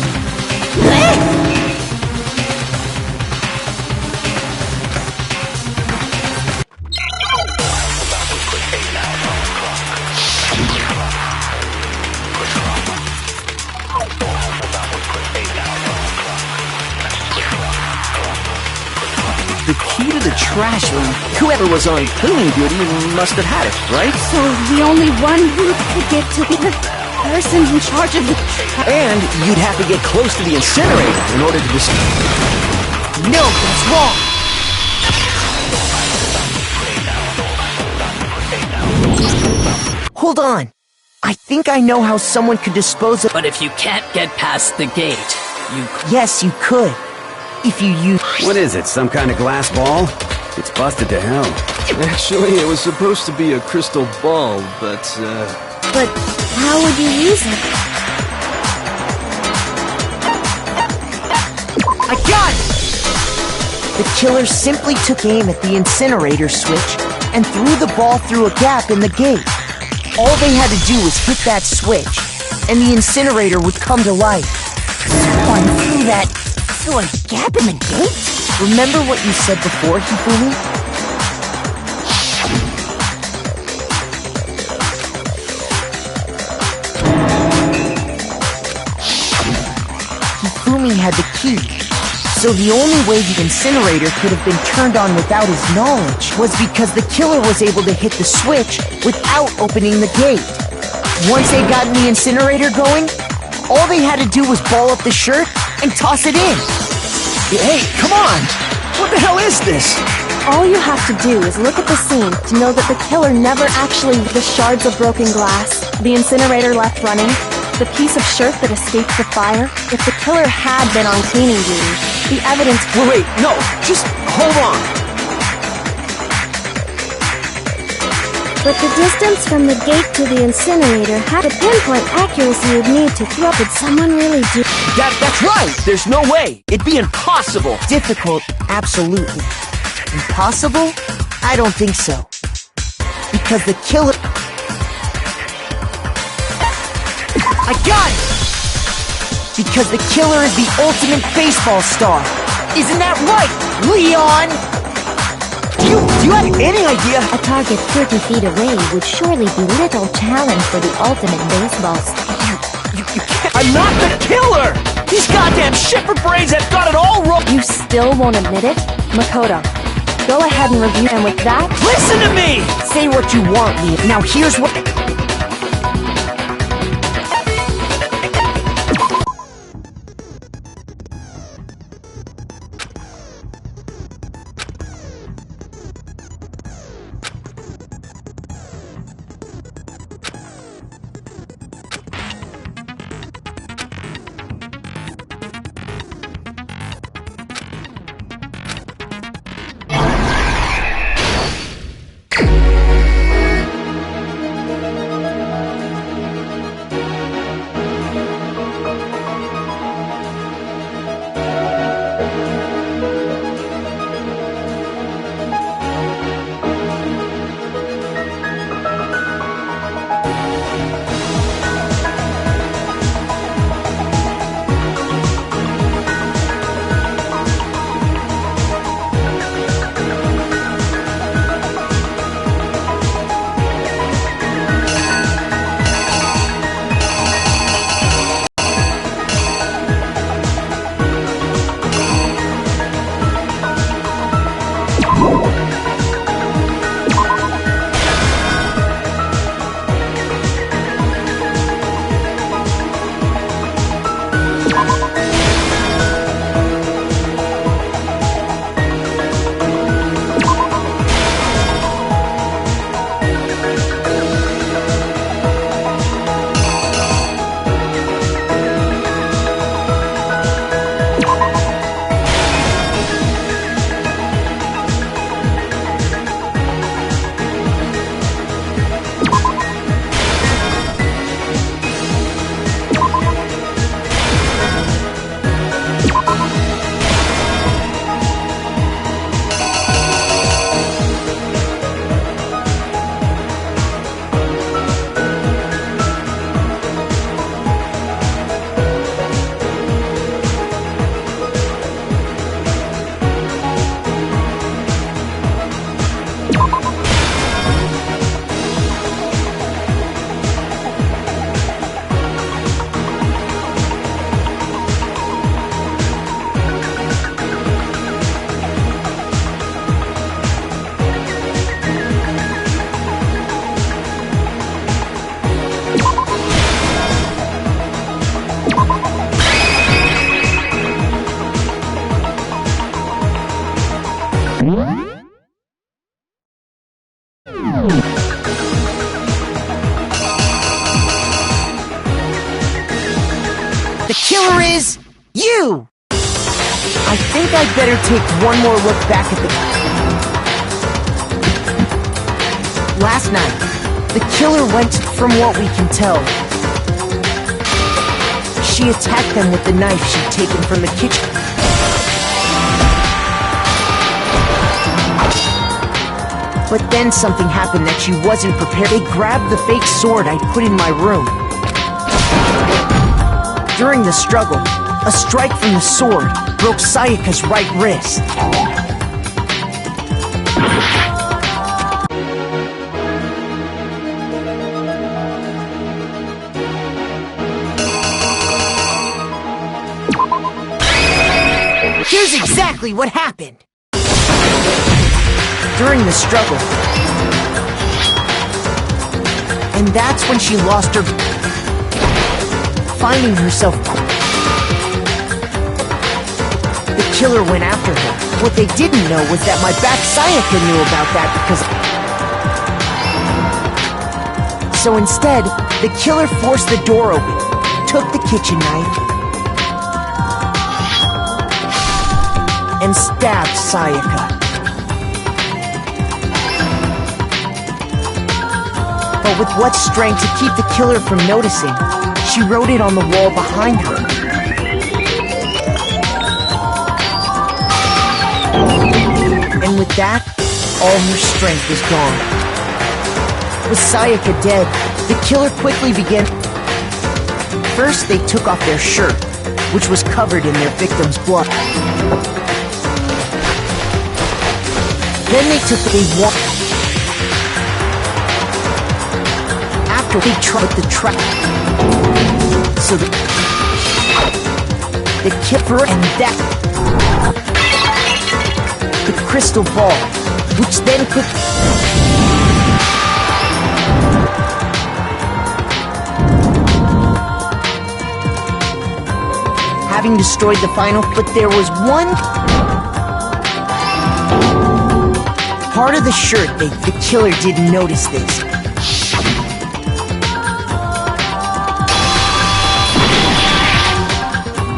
Speaker 12: The key to the trash room, whoever was on cleaning duty must have had it, right?
Speaker 10: So the only one who could get to be the person in charge of the...
Speaker 12: And you'd have to get close to the incinerator in order to
Speaker 2: No, that's wrong! Hold on. I think I know how someone could dispose of...
Speaker 6: But if you can't get past the gate, you...
Speaker 2: Yes, you could. If you use...
Speaker 4: What is it, some kind of glass ball? It's busted to hell.
Speaker 8: Actually, it was supposed to be a crystal ball, but,
Speaker 7: But how would you use it?
Speaker 2: I got it! The killer simply took aim at the incinerator switch and threw the ball through a gap in the gate. All they had to do was hit that switch, and the incinerator would come to life.
Speaker 1: Someone threw that through a gap in the gate?
Speaker 2: Remember what you said before, Hifumi? Hifumi had the key, so the only way the incinerator could have been turned on without his knowledge was because the killer was able to hit the switch without opening the gate. Once they got the incinerator going, all they had to do was ball up the shirt and toss it in.
Speaker 12: Hey, come on! What the hell is this?
Speaker 5: All you have to do is look at the scene to know that the killer never actually... The shards of broken glass, the incinerator left running, the piece of shirt that escaped the fire. If the killer had been on cleaning duty, the evidence...
Speaker 12: Wait, no, just hold on.
Speaker 7: But the distance from the gate to the incinerator had a pinpoint accuracy you'd need to throw. Did someone really do...
Speaker 12: That's right! There's no way! It'd be impossible!
Speaker 2: Difficult, absolutely. Impossible? I don't think so. Because the killer... I got it! Because the killer is the ultimate baseball star. Isn't that right, Leon?
Speaker 12: Do you have any idea?
Speaker 7: A target 30 feet away would surely be little challenge for the ultimate baseball star.
Speaker 12: You can't... I'm not the killer! These goddamn shipper brains have got it all wrong!
Speaker 5: You still won't admit it? Makoto, go ahead and review, and with that...
Speaker 12: Listen to me!
Speaker 2: Say what you want, Leon. Now here's what... The killer is you! I think I'd better take one more look back at the... Last night, the killer went, from what we can tell. She attacked them with the knife she'd taken from the kitchen. But then something happened that she wasn't prepared. They grabbed the fake sword I'd put in my room. During the struggle, a strike from the sword broke Sayaka's right wrist. Here's exactly what happened. During the struggle. And that's when she lost her... Finding herself... The killer went after her. What they didn't know was that my back Sayaka knew about that because... So instead, the killer forced the door open, took the kitchen knife, and stabbed Sayaka. But with what strength to keep the killer from noticing, she wrote it on the wall behind her. And with that, all her strength was gone. With Sayaka dead, the killer quickly began... First, they took off their shirt, which was covered in their victim's blood. Then they took the After they tried the trap, so the kipper and that the crystal ball, which then could. Having destroyed the final, but there was one part of the shirt. The killer didn't notice this.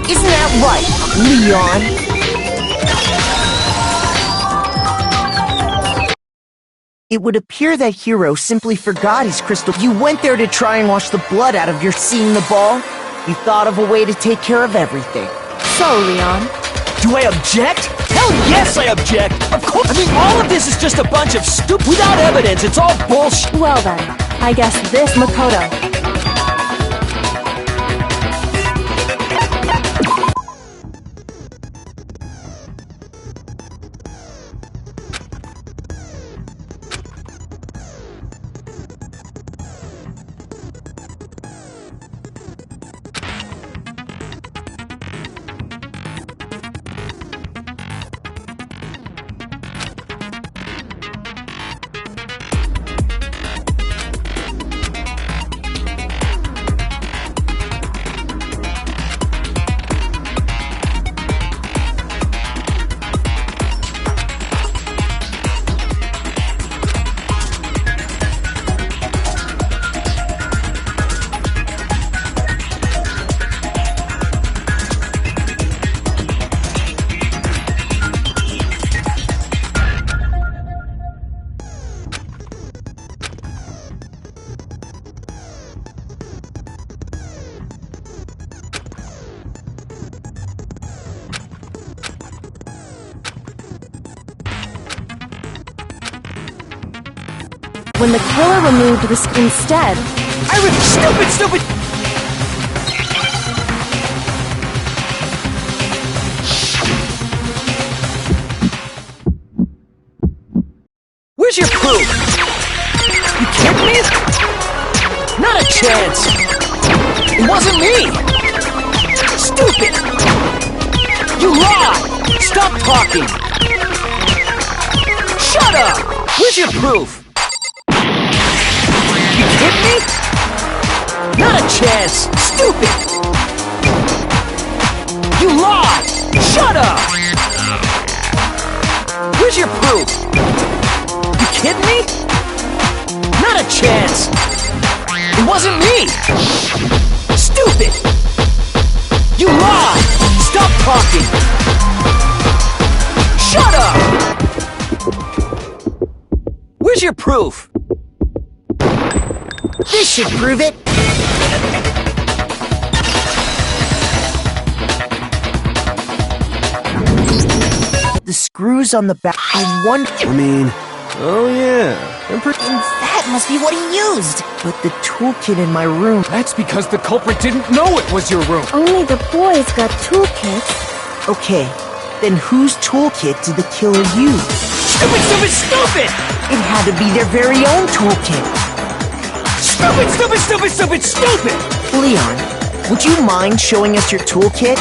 Speaker 2: Isn't that right, Leon? It would appear that Hiro simply forgot his crystal. You went there to try and wash the blood out of your seeing the ball. You thought of a way to take care of everything.
Speaker 5: So, Leon,
Speaker 12: Do I object? Hell yes, I object! Of course! I mean, all of this is just a bunch of stupid... Without evidence, it's all bullshit!
Speaker 5: well then, I guess this Makoto. When the killer removed this instead...
Speaker 12: Stupid! Where's your proof? You kidding me? Not a chance! It wasn't me! Stupid! You lied! Stop talking! Shut up! Where's your proof? You kidding me? Not a chance! Stupid! You lied! Shut up! Where's your proof? You kidding me?
Speaker 2: me! Stupid! You lied! Stop talking! Shut up!
Speaker 12: Where's your proof?
Speaker 1: This should prove it.
Speaker 2: The screws on the back. I wonder.
Speaker 8: Oh yeah.
Speaker 1: That must be what he used.
Speaker 2: But the toolkit in my room.
Speaker 3: That's because the culprit didn't know it was your room.
Speaker 7: Only the boys got toolkits.
Speaker 2: Okay, then whose toolkit did the killer use?
Speaker 12: Stupid, stupid, stupid!
Speaker 2: It had to be their very own toolkit.
Speaker 12: Stupid, stupid, stupid, stupid, stupid!
Speaker 2: Leon, would you mind showing us your toolkit?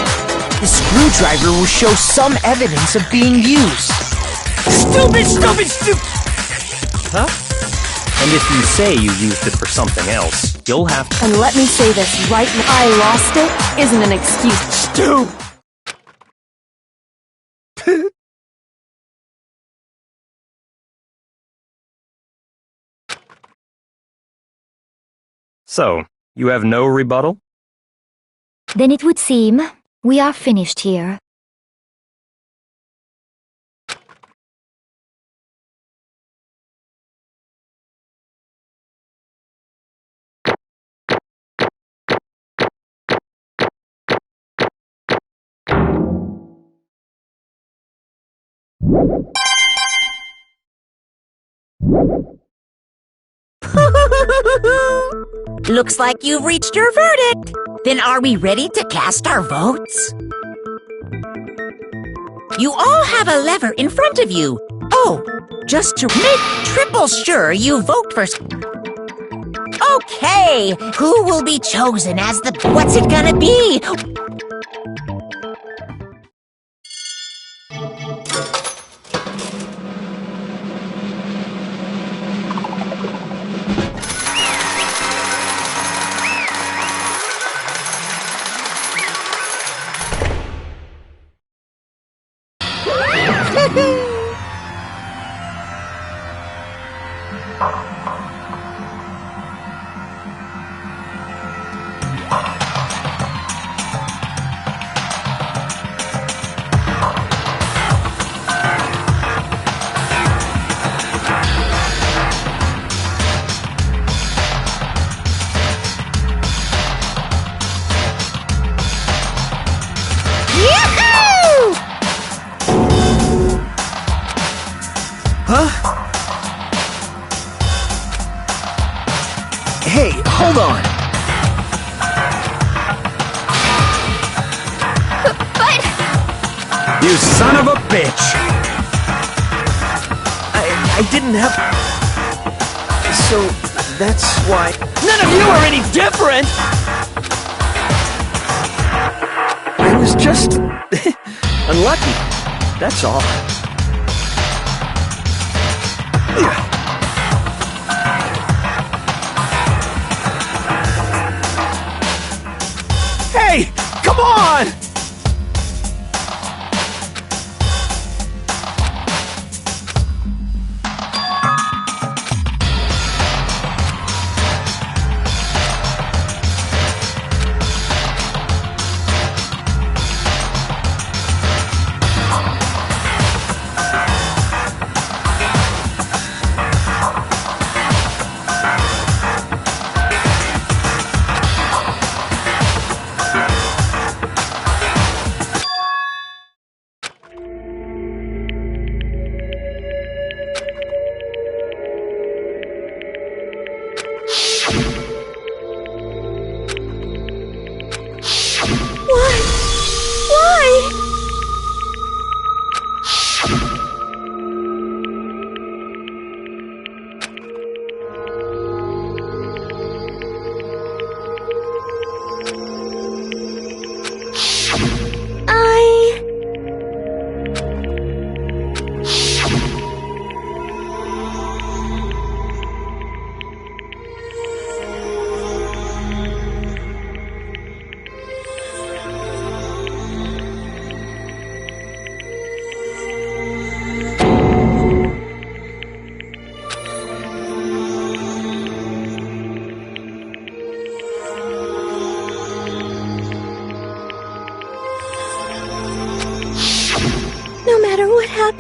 Speaker 2: The screwdriver will show some evidence of being used.
Speaker 12: Stupid, stupid, stupid!
Speaker 9: Huh? And if you say you used it for something else, you'll have to.
Speaker 5: And let me say this right now. I lost it isn't an excuse.
Speaker 12: Stupid!
Speaker 9: So, you have no rebuttal?
Speaker 7: Then it would seem we are finished here.
Speaker 1: Looks like you've reached your verdict. Then are we ready to cast our votes? You all have a lever in front of you. Oh, just to make triple sure you vote for... Okay, who will be chosen as the... What's it gonna be?
Speaker 12: Hey, hold on!
Speaker 7: But...
Speaker 4: You son of a bitch!
Speaker 12: I didn't have... So, that's why... None of you are any different! I was just... unlucky. That's all. Hey! Come on!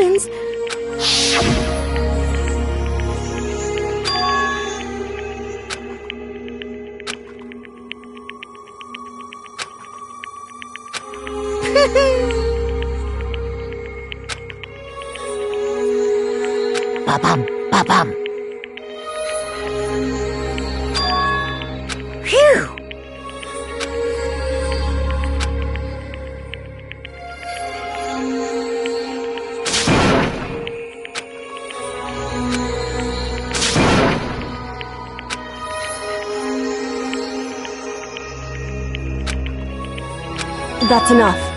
Speaker 7: happens.
Speaker 1: Ba-bum, ba-bum. Phew!
Speaker 5: That's enough.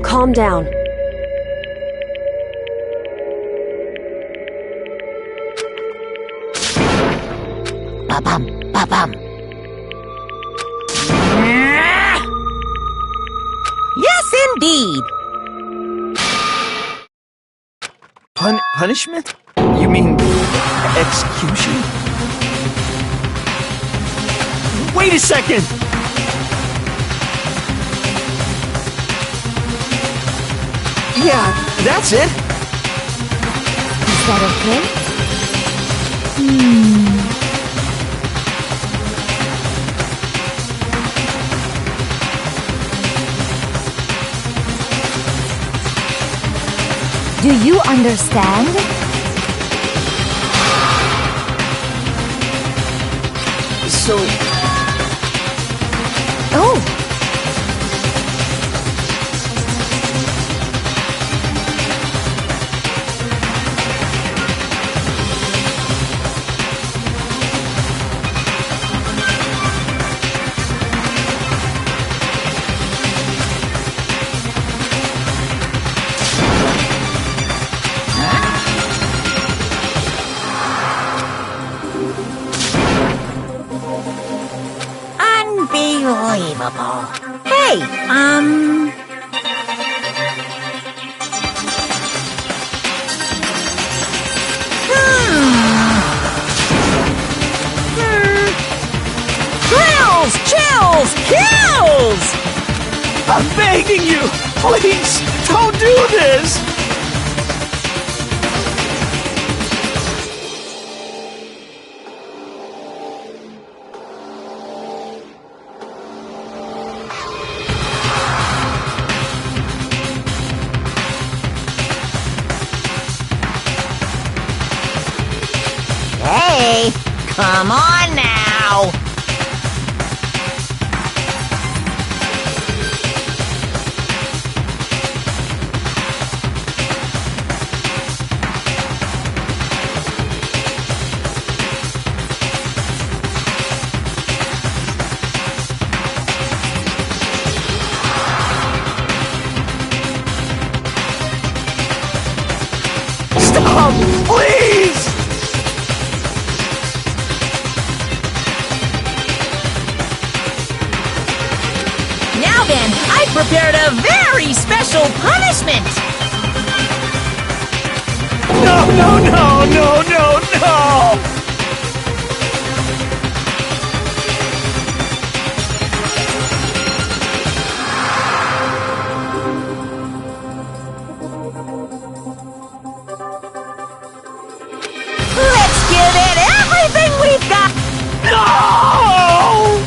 Speaker 5: Calm down.
Speaker 1: Ba-bum, ba-bum. Yes, indeed.
Speaker 12: Punishment? You mean execution? Wait a second! Yeah, that's it.
Speaker 7: Is that okay? Do you understand?
Speaker 12: So,
Speaker 7: Oh,
Speaker 1: unbelievable. Hey,
Speaker 2: Thrills, chills, kills!
Speaker 12: I'm begging you! Please, don't do this!
Speaker 1: hey, come on now.
Speaker 12: Stop! Please!
Speaker 1: Now then, I prepared a very special punishment.
Speaker 12: No, no, no, no, no, no!
Speaker 1: Let's give it everything we've got.
Speaker 12: No!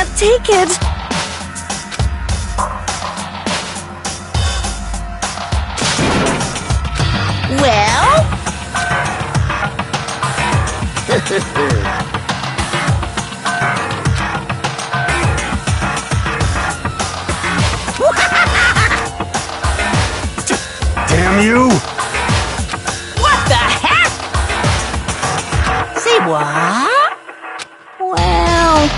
Speaker 5: can't take it.
Speaker 1: Well?
Speaker 8: Damn you!
Speaker 1: What the heck? Say what? Well...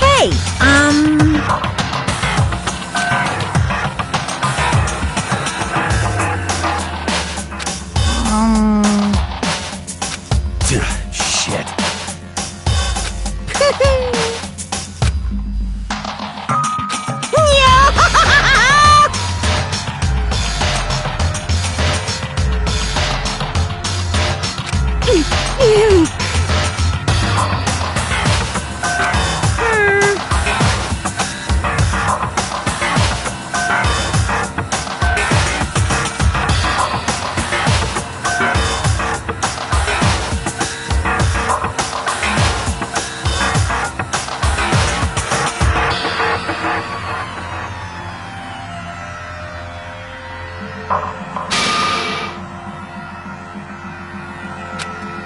Speaker 1: Hey,
Speaker 4: Shit.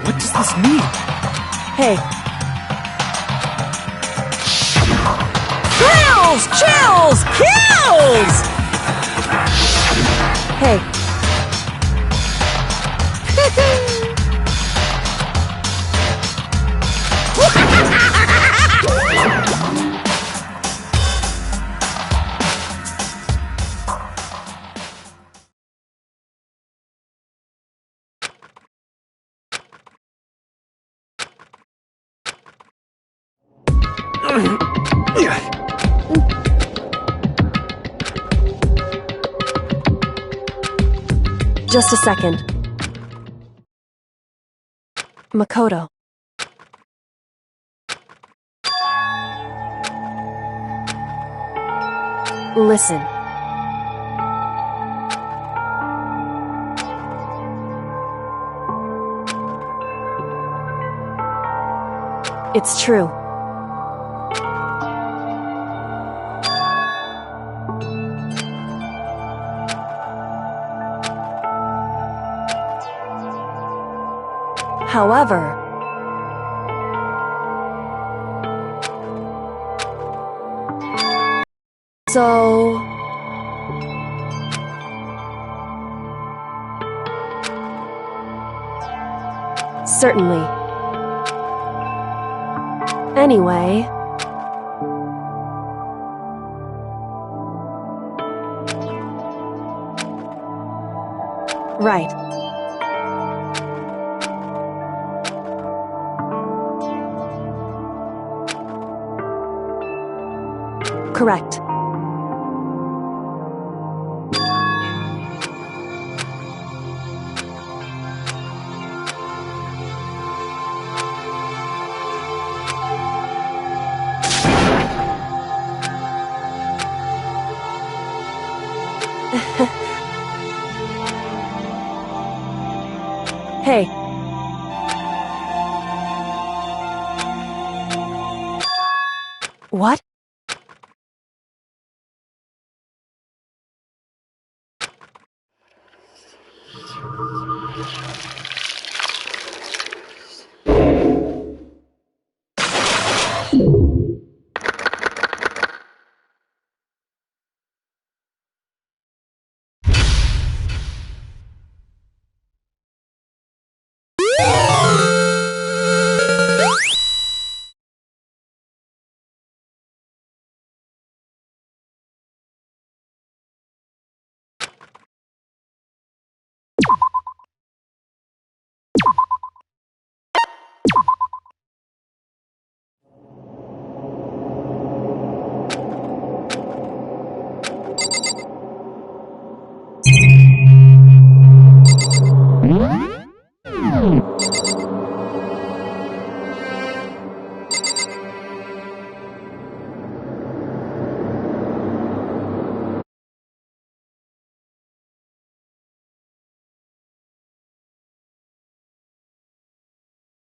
Speaker 3: What does this mean?
Speaker 5: Hey,
Speaker 1: Kills! Chills! Kills!
Speaker 5: hey. Just a second. Makoto. Listen. It's true. However, so... Certainly. Anyway... Right. Correct. Hey. What?